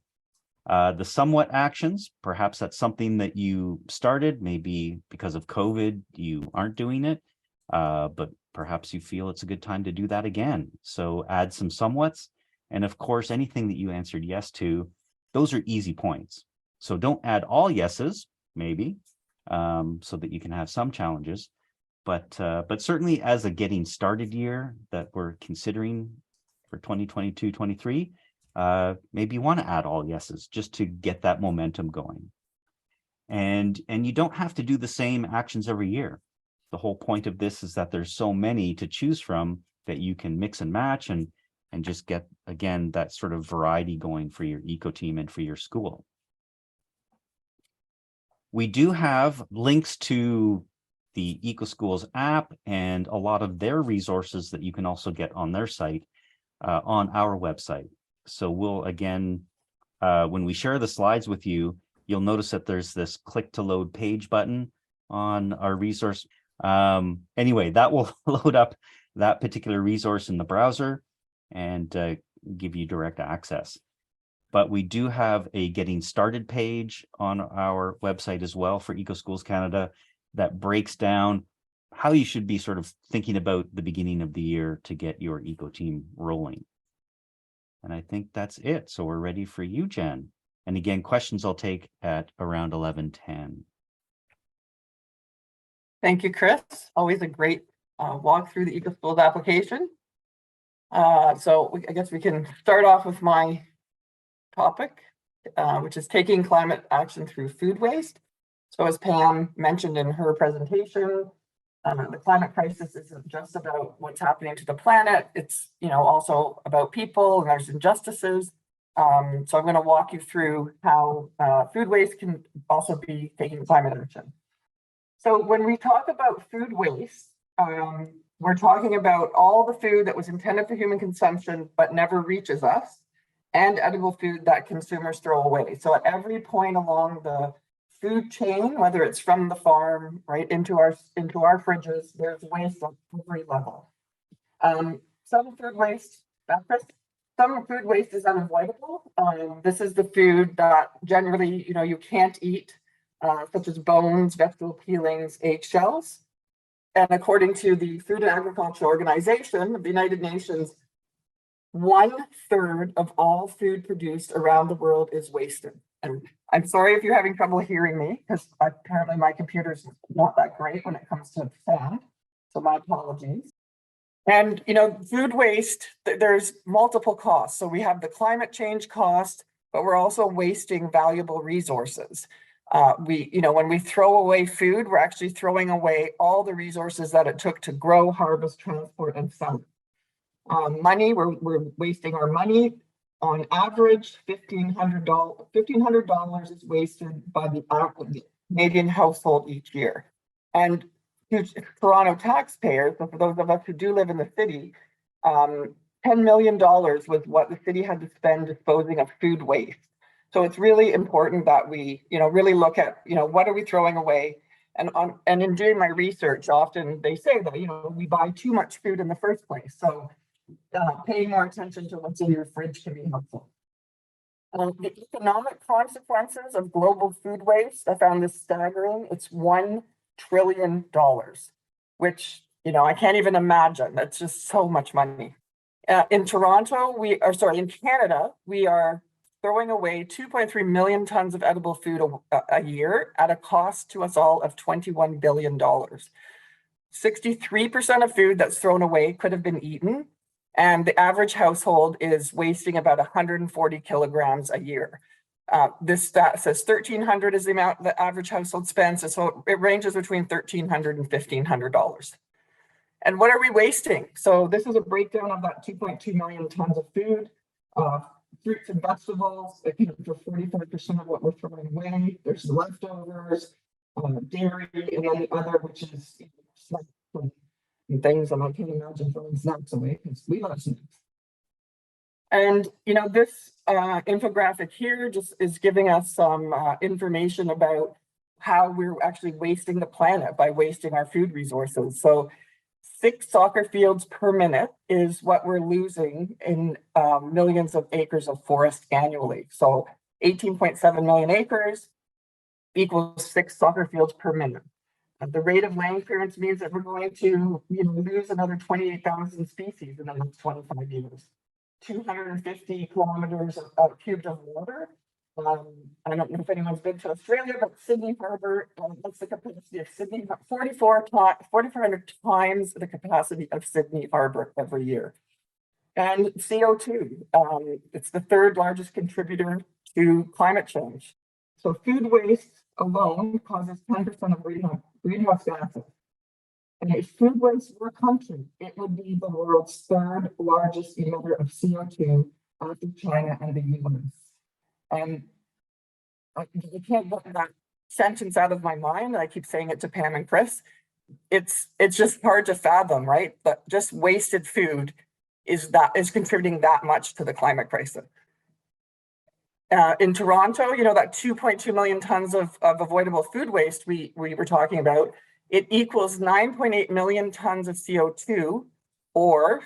B: The somewhat actions, perhaps that's something that you started, maybe because of COVID, you aren't doing it, but perhaps you feel it's a good time to do that again. So add some somewhats. And of course, anything that you answered yes to, those are easy points. So don't add all yeses, maybe, so that you can have some challenges. But certainly as a getting started year that we're considering for 2022-23, maybe you want to add all yeses just to get that momentum going. And you don't have to do the same actions every year. The whole point of this is that there's so many to choose from that you can mix and match and just get, again, that sort of variety going for your eco team and for your school. We do have links to the EcoSchools app and a lot of their resources that you can also get on their site, on our website. So we'll, again, when we share the slides with you, you'll notice that there's this click to load page button on our resource. Anyway, that will load up that particular resource in the browser and give you direct access. But we do have a getting started page on our website as well for EcoSchools Canada that breaks down how you should be sort of thinking about the beginning of the year to get your eco team rolling. And I think that's it. So we're ready for you, Jen. And again, questions I'll take at around 11:10.
C: Thank you, Chris. Always a great walk through the EcoSchools application. So I guess we can start off with my topic, which is taking climate action through food waste. So as Pam mentioned in her presentation, the climate crisis isn't just about what's happening to the planet. It's also about people, and there's injustices. So I'm going to walk you through how food waste can also be taking climate action. So when we talk about food waste, we're talking about all the food that was intended for human consumption but never reaches us, and edible food that consumers throw away. So at every point along the food chain, whether it's from the farm right into our fridges, there's waste at every level. Some food waste is unavoidable. This is the food that generally you can't eat, such as bones, vegetable peelings, eggshells. And according to the Food and Agriculture Organization of the United Nations, 1/3 of all food produced around the world is wasted. And I'm sorry if you're having trouble hearing me, because apparently my computer's not that great when it comes to sound. So my apologies. And food waste, there's multiple costs. So we have the climate change cost, but we're also wasting valuable resources. When we throw away food, we're actually throwing away all the resources that it took to grow, harvest, transport, and sell. Money, we're wasting our money. On average, $1,500 is wasted by the Canadian household each year. And Toronto taxpayers, but for those of us who do live in the city, $10 million was what the city had to spend disposing of food waste. So it's really important that we, really look at, what are we throwing away? And in doing my research, often they say that, we buy too much food in the first place. So paying more attention to what's in your fridge can be helpful. The economic consequences of global food waste, I found this staggering. It's $1 trillion, which, I can't even imagine. That's just so much money. In Canada, we are throwing away 2.3 million tons of edible food a year at a cost to us all of $21 billion. 63% of food that's thrown away could have been eaten, and the average household is wasting about 140 kilograms a year. This stat says 1,300 is the amount the average household spends, so it ranges between $1,300 and $1,500. And what are we wasting? So this is a breakdown of that 2.2 million tons of food. Fruits and vegetables account for 45% of what we're throwing away. There's the leftovers, dairy, and then the other, which is snacks and things. And I can't imagine throwing snacks away because we love snacks. And this infographic here just is giving us some information about how we're actually wasting the planet by wasting our food resources. So 6 soccer fields per minute is what we're losing in millions of acres of forest annually. So 18.7 million acres equals 6 soccer fields per minute. The rate of land clearance means that we're going to lose another 28,000 species in the next 25 years. 250 kilometers cubed of water. I don't know if anyone's been to Australia, but Sydney Harbour, what's the capacity of Sydney? 4,400 times the capacity of Sydney Harbour every year. And CO2, it's the 3rd largest contributor to climate change. So food waste alone causes 10% of greenhouse gases. And if food waste were a country, it would be the world's 3rd largest emitter of CO2 after China and the US. And I can't get that sentence out of my mind. I keep saying it to Pam and Chris. It's just hard to fathom, right? But just wasted food is contributing that much to the climate crisis. In Toronto, that 2.2 million tons of avoidable food waste we were talking about, it equals 9.8 million tons of CO2, or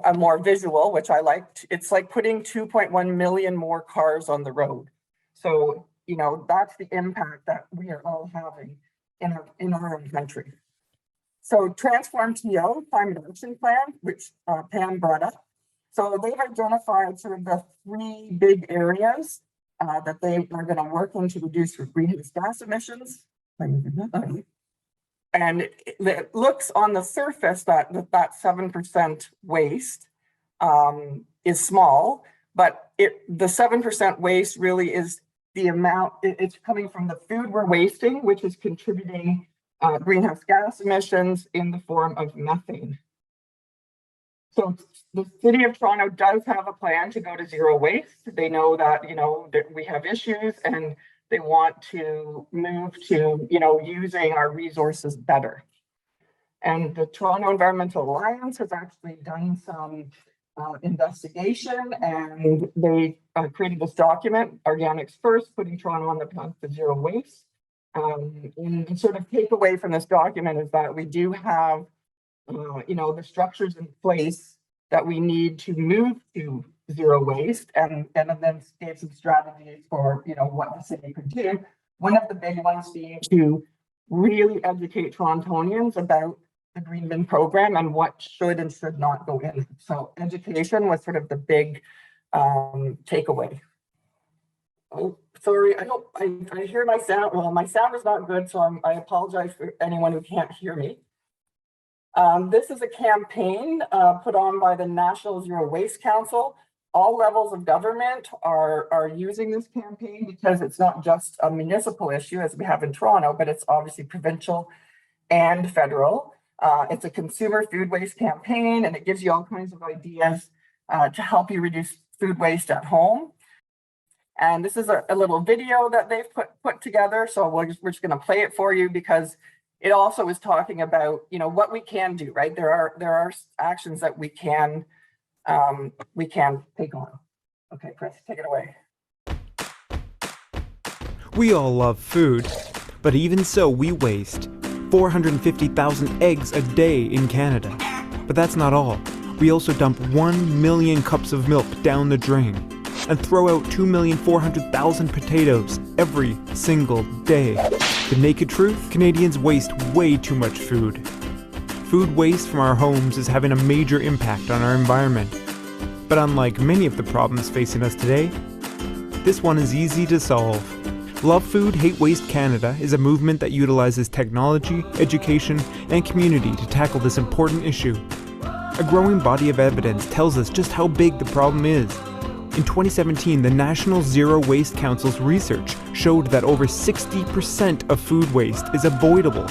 C: a more visual, which I liked. It's like putting 2.1 million more cars on the road. So, that's the impact that we are all having in our own country. So Transform TO, Climate Action Plan, which Pam brought up. So they've identified sort of the 3 big areas that they are going to work on to reduce greenhouse gas emissions. And it looks on the surface that 7% waste is small, but the 7% waste really is the amount, it's coming from the food we're wasting, which is contributing greenhouse gas emissions in the form of methane. So the City of Toronto does have a plan to go to zero waste. They know that, that we have issues, and they want to move to, using our resources better. And the Toronto Environmental Alliance has actually done some investigation, and they created this document, Organics First, putting Toronto on the path to zero waste. And the sort of takeaway from this document is that we do have, the structures in place that we need to move to zero waste, and then gave some strategies for what the city could do. One of the big ones being to really educate Torontonians about the Green Bin program and what should and should not go in. So education was sort of the big takeaway. Oh, sorry, I hope I hear my sound. Well, my sound is not good, so I apologize for anyone who can't hear me. This is a campaign put on by the National Zero Waste Council. All levels of government are using this campaign because it's not just a municipal issue as we have in Toronto, but it's obviously provincial and federal. It's a consumer food waste campaign, and it gives you all kinds of ideas to help you reduce food waste at home. And this is a little video that they've put together. So we're just going to play it for you because it also is talking about, what we can do, right? There are actions that we can take on. Okay, Chris, take it away.
H: We all love food, but even so, we waste 450,000 eggs a day in Canada. But that's not all. We also dump 1 million cups of milk down the drain and throw out 2,400,000 potatoes every single day. The naked truth? Canadians waste way too much food. Food waste from our homes is having a major impact on our environment. But unlike many of the problems facing us today, This one is easy to solve. Love Food, Hate Waste Canada is a movement that utilizes technology, education, and community to tackle this important issue. A growing body of evidence tells us just how big the problem is. In 2017, the National Zero Waste Council's research showed that over 60% of food waste is avoidable.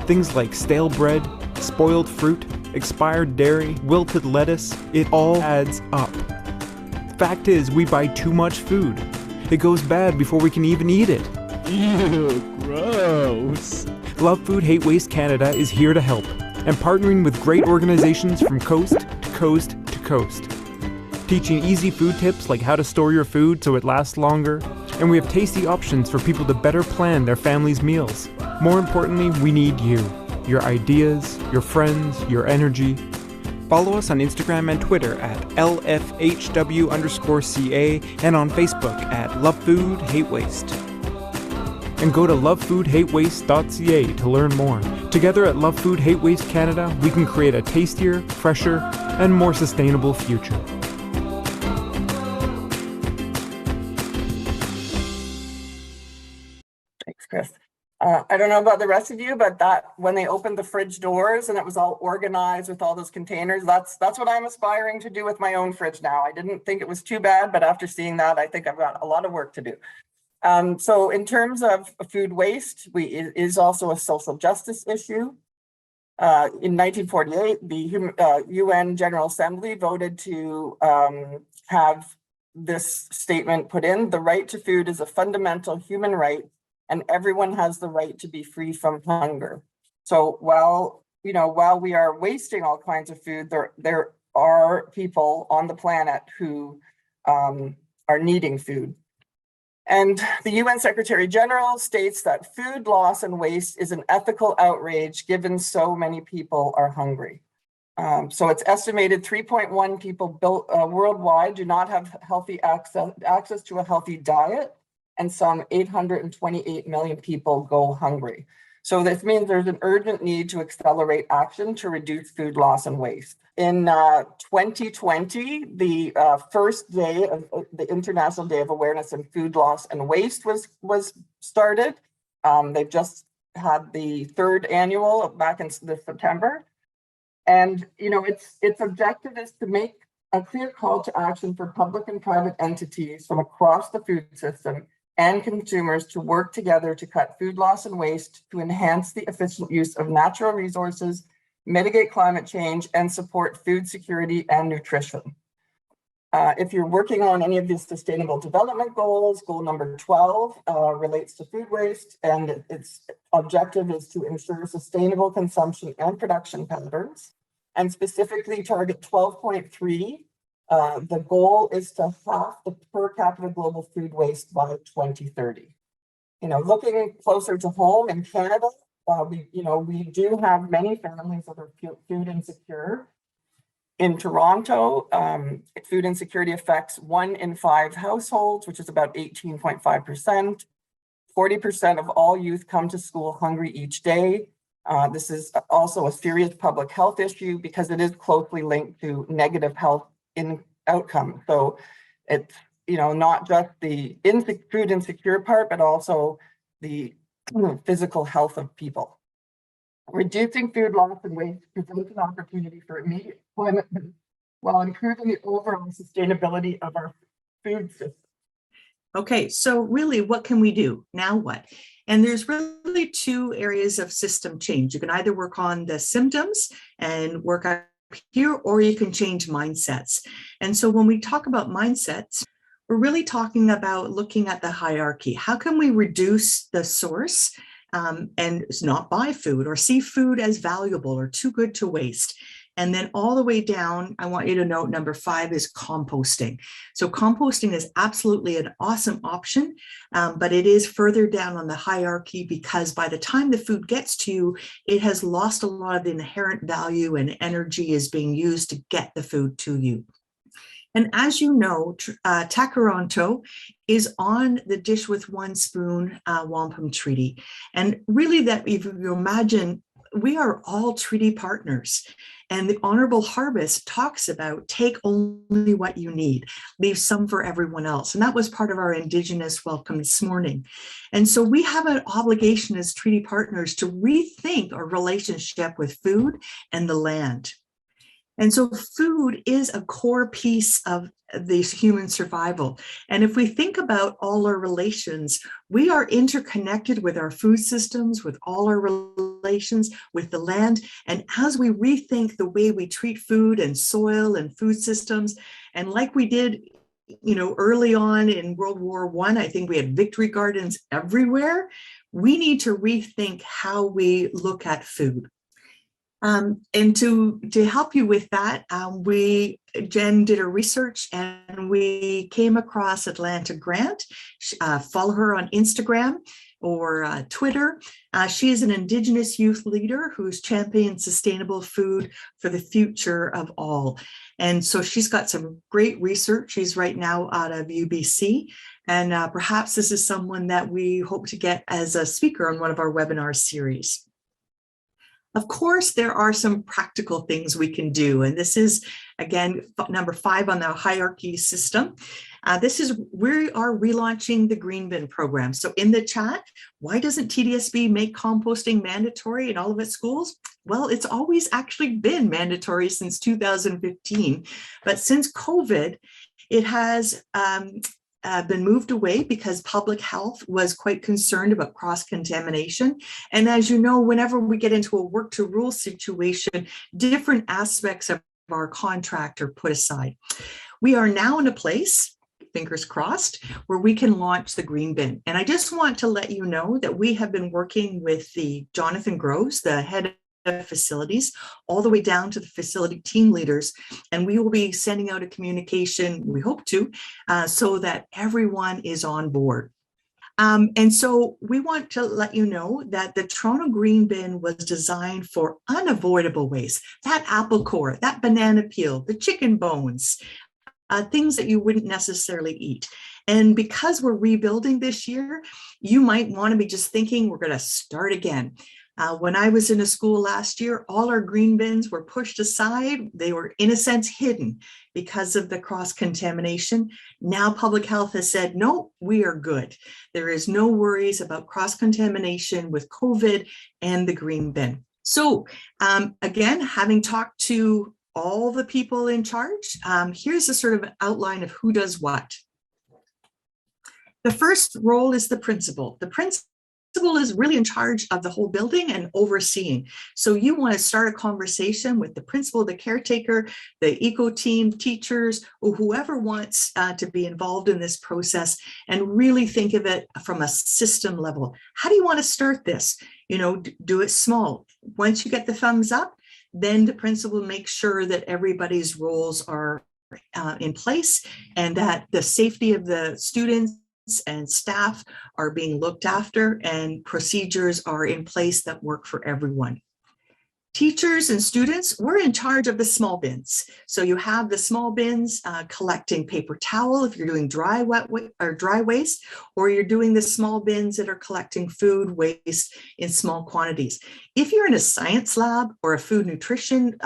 H: Things like stale bread, spoiled fruit, expired dairy, wilted lettuce, it all adds up. The fact is, we buy too much food. It goes bad before we can even eat it.
I: Ew, gross.
H: Love Food, Hate Waste Canada is here to help and partnering with great organizations from coast to coast to coast. Teaching easy food tips like how to store your food so it lasts longer, and we have tasty options for people to better plan their family's meals. More importantly, we need you, your ideas, your friends, your energy. Follow us on Instagram and Twitter at LFHW_CA and on Facebook at Love Food Hate Waste. And go to lovefoodhatewaste.ca to learn more. Together at Love Food Hate Waste Canada, we can create a tastier, fresher, and more sustainable future.
C: Thanks, Chris. I don't know about the rest of you, but that when they opened the fridge doors and it was all organized with all those containers, that's what I'm aspiring to do with my own fridge now. I didn't think it was too bad, but after seeing that, I think I've got a lot of work to do. So in terms of food waste, it is also a social justice issue. In 1948, the UN General Assembly voted to have this statement put in: the right to food is a fundamental human right, and everyone has the right to be free from hunger. So while we are wasting all kinds of food, there are people on the planet who are needing food. And the UN Secretary General states that food loss and waste is an ethical outrage given so many people are hungry. So it's estimated 3.1 people worldwide do not have healthy access to a healthy diet, and some 828 million people go hungry. So this means there's an urgent need to accelerate action to reduce food loss and waste. In 2020, the first day of the International Day of Awareness in Food Loss and Waste was started. They've just had the third annual back in this September. And its objective is to make a clear call to action for public and private entities from across the food system and consumers to work together to cut food loss and waste, to enhance the efficient use of natural resources, mitigate climate change, and support food security and nutrition. If you're working on any of these sustainable development goals, goal number 12 relates to food waste, and its objective is to ensure sustainable consumption and production patterns, and specifically target 12.3. The goal is to halve the per capita global food waste by 2030. Looking closer to home in Canada, we do have many families that are food insecure. In Toronto, food insecurity affects 1 in 5 households, which is about 18.5%. 40% of all youth come to school hungry each day. This is also a serious public health issue because it is closely linked to negative health in outcome. So it's not just the food insecure part, but also the physical health of people. Reducing food loss and waste presents an opportunity for immediate employment while improving the overall sustainability of our food system.
A: Okay, so really, what can we do? Now what? And there's really 2 areas of system change. You can either work on the symptoms and work up here, or you can change mindsets. And so when we talk about mindsets, we're really talking about looking at the hierarchy. How can we reduce the source and not buy food or see food as valuable or too good to waste? And then all the way down, I want you to note number 5 is composting. So composting is absolutely an awesome option, but it is further down on the hierarchy because by the time the food gets to you, it has lost a lot of the inherent value and energy is being used to get the food to you. And as you know, Takaranto is on the dish with 1 spoon wampum treaty. And really that if you imagine we are all treaty partners. And the Honorable Harvest talks about take only what you need, leave some for everyone else. And that was part of our Indigenous welcome this morning. And so we have an obligation as treaty partners to rethink our relationship with food and the land. And so food is a core piece of this human survival. And if we think about all our relations, we are interconnected with our food systems, with all our relations, with the land. And as we rethink the way we treat food and soil and food systems, and like we did, early on in World War I think we had victory gardens everywhere. We need to rethink how we look at food. And to help you with that, Jen did a research and we came across Atlanta Grant. Follow her on Instagram or Twitter. She is an Indigenous youth leader who's championed sustainable food for the future of all. And so she's got some great research. She's right now out of UBC. And perhaps this is someone that we hope to get as a speaker on one of our webinar series. Of course, there are some practical things we can do. And this is, again, number 5 on the hierarchy system. We are relaunching the green bin program. So in the chat, why doesn't TDSB make composting mandatory in all of its schools? Well, it's always actually been mandatory since 2015. But since COVID, it has been moved away because public health was quite concerned about cross-contamination. And as you know, whenever we get into a work to rule situation, different aspects of our contract are put aside. We are now in a place, fingers crossed, where we can launch the green bin. And I just want to let you know that we have been working with the Jonathan Groves, the head of facilities, all the way down to the facility team leaders. And we will be sending out a communication, we hope to, so that everyone is on board. And so we want to let you know that the Toronto Green Bin was designed for unavoidable waste. That apple core, that banana peel, the chicken bones, things that you wouldn't necessarily eat. And because we're rebuilding this year, you might want to be just thinking we're going to start again. When I was in a school last year, all our green bins were pushed aside. They were, in a sense, hidden because of the cross-contamination. Now public health has said, no, we are good. There is no worries about cross-contamination with COVID and the green bin. So again, having talked to all the people in charge, here's a sort of outline of who does what. The first role is the principal. The principal is really in charge of the whole building and overseeing. So you want to start a conversation with the principal, the caretaker, the eco team, teachers, or whoever wants to be involved in this process and really think of it from a system level. How do you want to start this? Do it small. Once you get the thumbs up, then the principal makes sure that everybody's roles are in place and that the safety of the students and staff are being looked after and procedures are in place that work for everyone. Teachers and students, we're in charge of the small bins. So you have the small bins collecting paper towel if you're doing dry waste, or you're doing the small bins that are collecting food waste in small quantities. If you're in a science lab or a food nutrition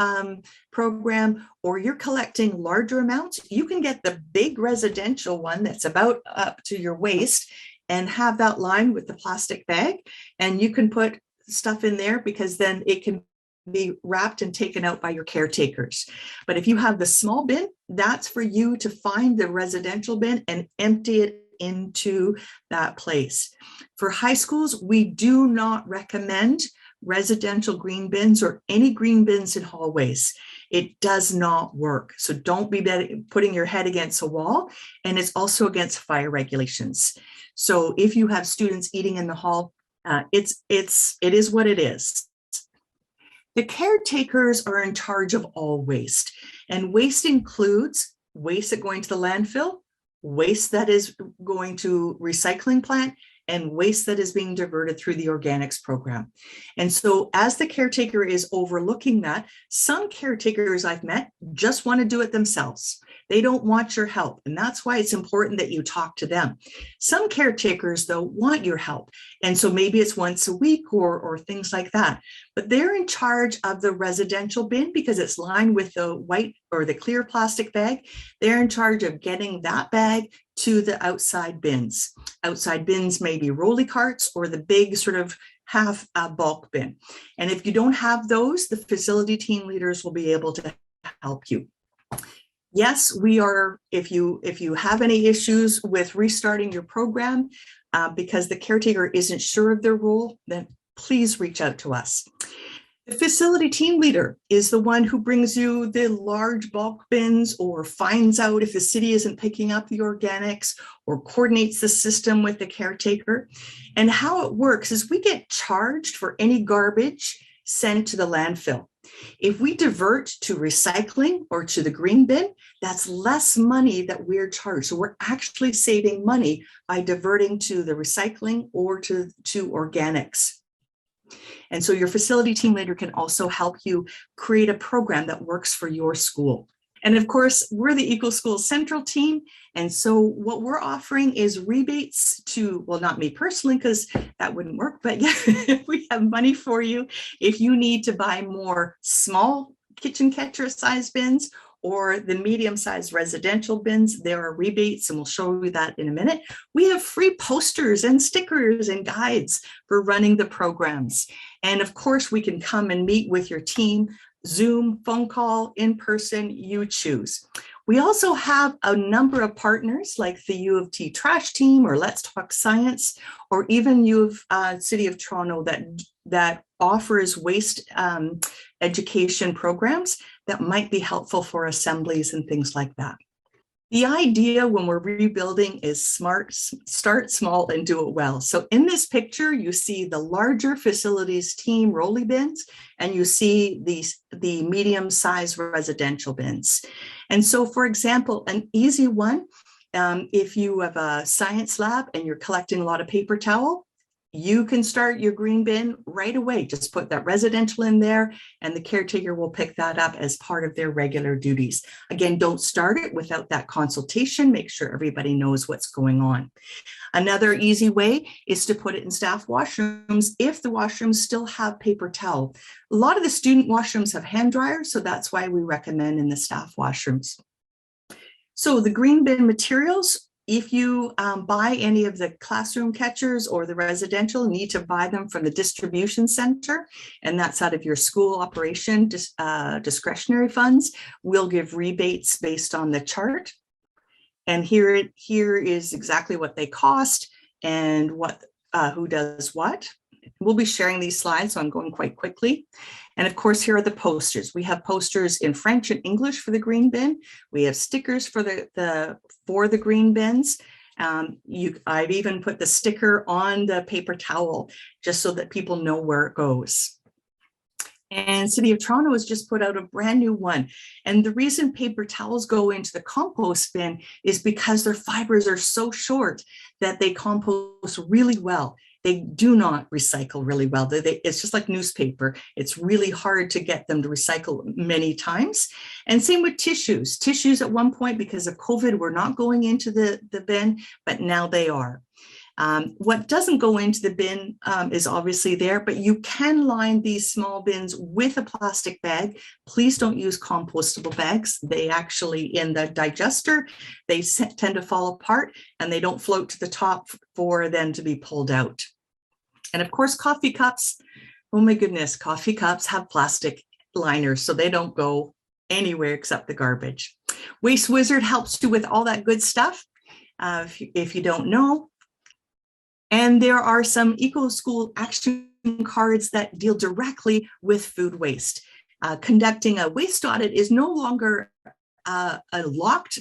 A: program, or you're collecting larger amounts, you can get the big residential one that's about up to your waist and have that lined with the plastic bag. And you can put stuff in there because then it can be wrapped and taken out by your caretakers. But if you have the small bin, that's for you to find the residential bin and empty it into that place. For high schools, we do not recommend residential green bins or any green bins in hallways. It does not work. So don't be putting your head against a wall, and it's also against fire regulations. So if you have students eating in the hall, it is what it is. The caretakers are in charge of all waste, and waste includes waste that going to the landfill, waste that is going to recycling plant, and waste that is being diverted through the organics program. And so as the caretaker is overlooking that, some caretakers I've met just want to do it themselves. They don't want your help. And that's why it's important that you talk to them. Some caretakers, though, want your help. And so maybe it's once a week or things like that. But they're in charge of the residential bin because it's lined with the white or the clear plastic bag. They're in charge of getting that bag to the outside bins. Outside bins may be rolly carts or the big sort of half bulk bin. And if you don't have those, the facility team leaders will be able to help you. Yes, we are, if you have any issues with restarting your program because the caretaker isn't sure of their role, then please reach out to us. The facility team leader is the one who brings you the large bulk bins or finds out if the city isn't picking up the organics or coordinates the system with the caretaker. And how it works is we get charged for any garbage sent to the landfill. If we divert to recycling or to the green bin, that's less money that we're charged. So we're actually saving money by diverting to the recycling or to organics. And so your facility team leader can also help you create a program that works for your school. And of course, we're the EcoSchools Central team. And so what we're offering is rebates to, well, not me personally, because that wouldn't work, but yeah, we have money for you if you need to buy more small kitchen catcher size bins or the medium-sized residential bins. There are rebates, and we'll show you that in a minute. We have free posters and stickers and guides for running the programs. And of course, we can come and meet with your team, Zoom, phone call, in person, you choose. We also have a number of partners like the U of T Trash Team or Let's Talk Science, or even U of City of Toronto that offers waste education programs that might be helpful for assemblies and things like that. The idea when we're rebuilding is smart, start small and do it well. So in this picture, you see the larger facilities team rolly bins, and you see the medium-sized residential bins. And so, for example, an easy one, if you have a science lab and you're collecting a lot of paper towel, you can start your green bin right away. Just put that residential in there and the caretaker will pick that up as part of their regular duties. Again, don't start it without that consultation. Make sure everybody knows what's going on. Another easy way is to put it in staff washrooms if the washrooms still have paper towel. A lot of the student washrooms have hand dryers, so that's why we recommend in the staff washrooms. So the green bin materials, if you buy any of the classroom catchers or the residential, need to buy them from the distribution center, and that's out of your school operation discretionary funds. We'll give rebates based on the chart. And here is exactly what they cost and what who does what. We'll be sharing these slides, so I'm going quite quickly. And of course, here are the posters. We have posters in French and English for the green bin. We have stickers for the green bins. I've even put the sticker on the paper towel just so that people know where it goes. And City of Toronto has just put out a brand new one. And the reason paper towels go into the compost bin is because their fibers are so short that they compost really well. They do not recycle really well. It's just like newspaper. It's really hard to get them to recycle many times. And same with tissues. Tissues at one point, because of COVID, were not going into the bin, but now they are. What doesn't go into the bin is obviously there, but you can line these small bins with a plastic bag. Please don't use compostable bags. They actually, in the digester, they tend to fall apart and they don't float to the top for them to be pulled out. And of course, coffee cups. Oh my goodness, coffee cups have plastic liners, so they don't go anywhere except the garbage. Waste Wizard helps you with all that good stuff, if you don't know. And there are some EcoSchool action cards that deal directly with food waste. Conducting a waste audit is no longer a locked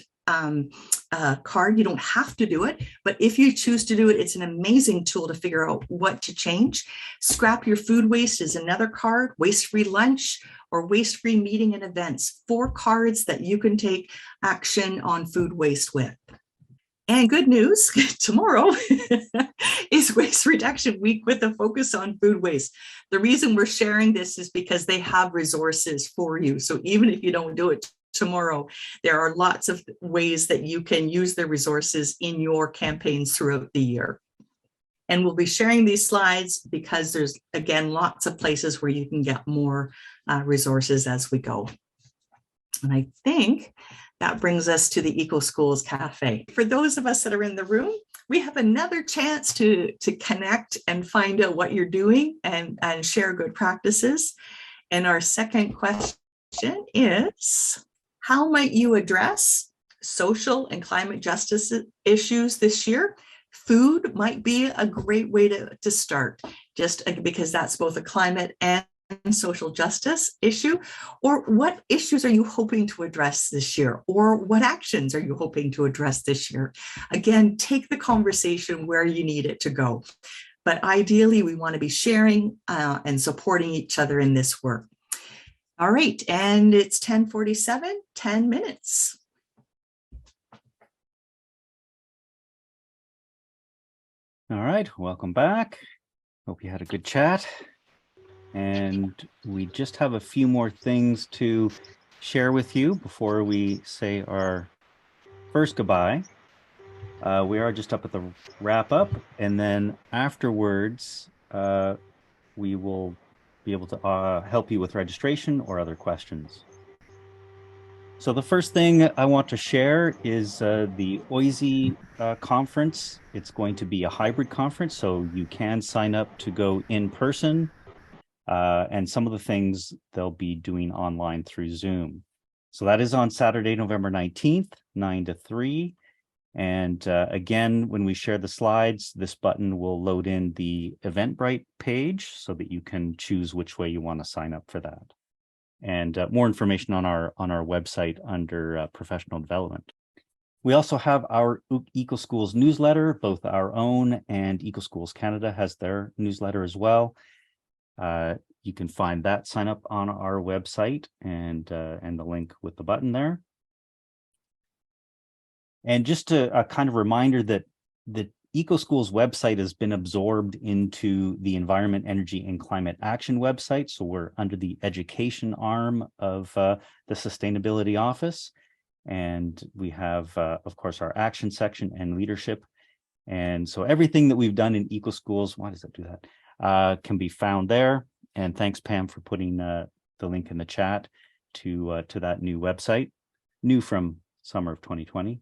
A: card. You don't have to do it, but if you choose to do it, it's an amazing tool to figure out what to change. Scrap Your Food Waste is another card. Waste-free lunch or waste-free meeting and events. 4 cards that you can take action on food waste with. And good news, tomorrow is Waste Reduction Week with a focus on food waste. The reason we're sharing this is because they have resources for you. So even if you don't do it tomorrow. There are lots of ways that you can use the resources in your campaigns throughout the year. And we'll be sharing these slides because there's, again, lots of places where you can get more resources as we go. And I think that brings us to the EcoSchools Cafe. For those of us that are in the room, we have another chance to connect and find out what you're doing and share good practices. And our second question is, how might you address social and climate justice issues this year? Food might be a great way to start, just because that's both a climate and social justice issue. Or what issues are you hoping to address this year? Or what actions are you hoping to address this year? Again, take the conversation where you need it to go. But ideally, we want to be sharing and supporting each other in this work. All right, and it's 10:47, 10 minutes.
B: All right, welcome back. Hope you had a good chat. And we just have a few more things to share with you before we say our first goodbye. We are just up at the wrap up, and then afterwards, we will be able to help you with registration or other questions. So the first thing I want to share is the OISE conference. It's going to be a hybrid conference, so you can sign up to go in person. And some of the things they'll be doing online through Zoom. So that is on Saturday, November 19th, 9 to 3. And again, when we share the slides, this button will load in the Eventbrite page so that you can choose which way you want to sign up for that. And more information on our website under professional development. We also have our EcoSchools newsletter, both our own and EcoSchools Canada has their newsletter as well. You can find that sign up on our website and the link with the button there. And just a kind of reminder that the EcoSchools website has been absorbed into the Environment, Energy, and Climate Action website. So we're under the education arm of the Sustainability Office. And we have, of course, our action section and leadership. And so everything that we've done in EcoSchools, why does that do that? Can be found there. And thanks, Pam, for putting the link in the chat to that new website, new from summer of 2020,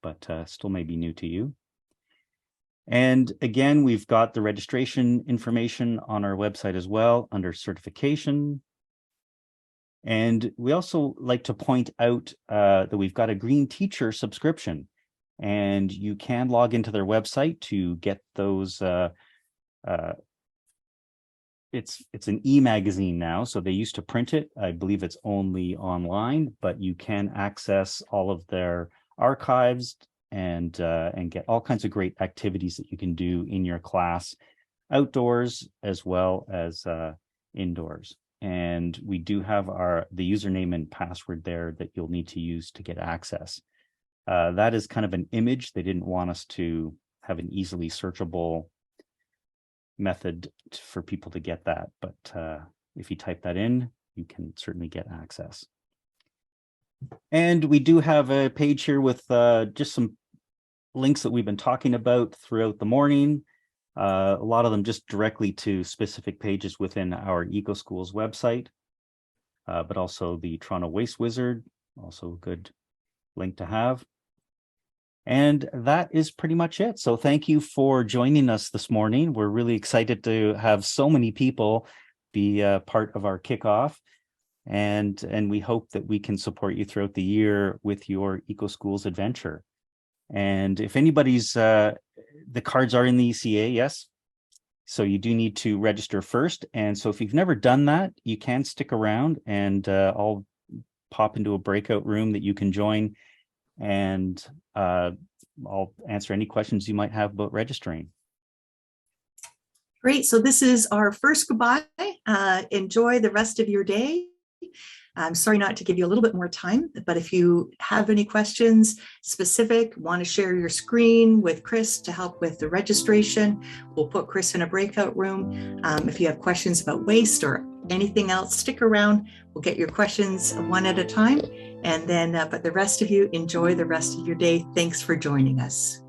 B: but still may be new to you. And again, we've got the registration information on our website as well under certification. And we also like to point out that we've got a Green Teacher subscription, and you can log into their website to get those. It's an e-magazine now, so they used to print it. I believe it's only online, but you can access all of their archives and get all kinds of great activities that you can do in your class, outdoors as well as indoors. And we do have the username and password there that you'll need to use to get access. That is kind of an image. They didn't want us to have an easily searchable method for people to get that, but if you type that in, you can certainly get access. And we do have a page here with just some links that we've been talking about throughout the morning. A lot of them just directly to specific pages within our EcoSchools website, but also the Toronto Waste Wizard, also a good link to have. And that is pretty much it. So thank you for joining us this morning. We're really excited to have so many people be part of our kickoff. And we hope that we can support you throughout the year with your EcoSchools adventure. And if anybody's, the cards are in the ECA, yes. So you do need to register first. And so if you've never done that, you can stick around and I'll pop into a breakout room that you can join. And I'll answer any questions you might have about registering.
A: Great. So this is our first goodbye. Enjoy the rest of your day. I'm sorry not to give you a little bit more time, but if you have any questions specific, want to share your screen with Chris to help with the registration, we'll put Chris in a breakout room. If you have questions about waste or anything else, stick around. We'll get your questions one at a time. And then, but the rest of you, enjoy the rest of your day. Thanks for joining us.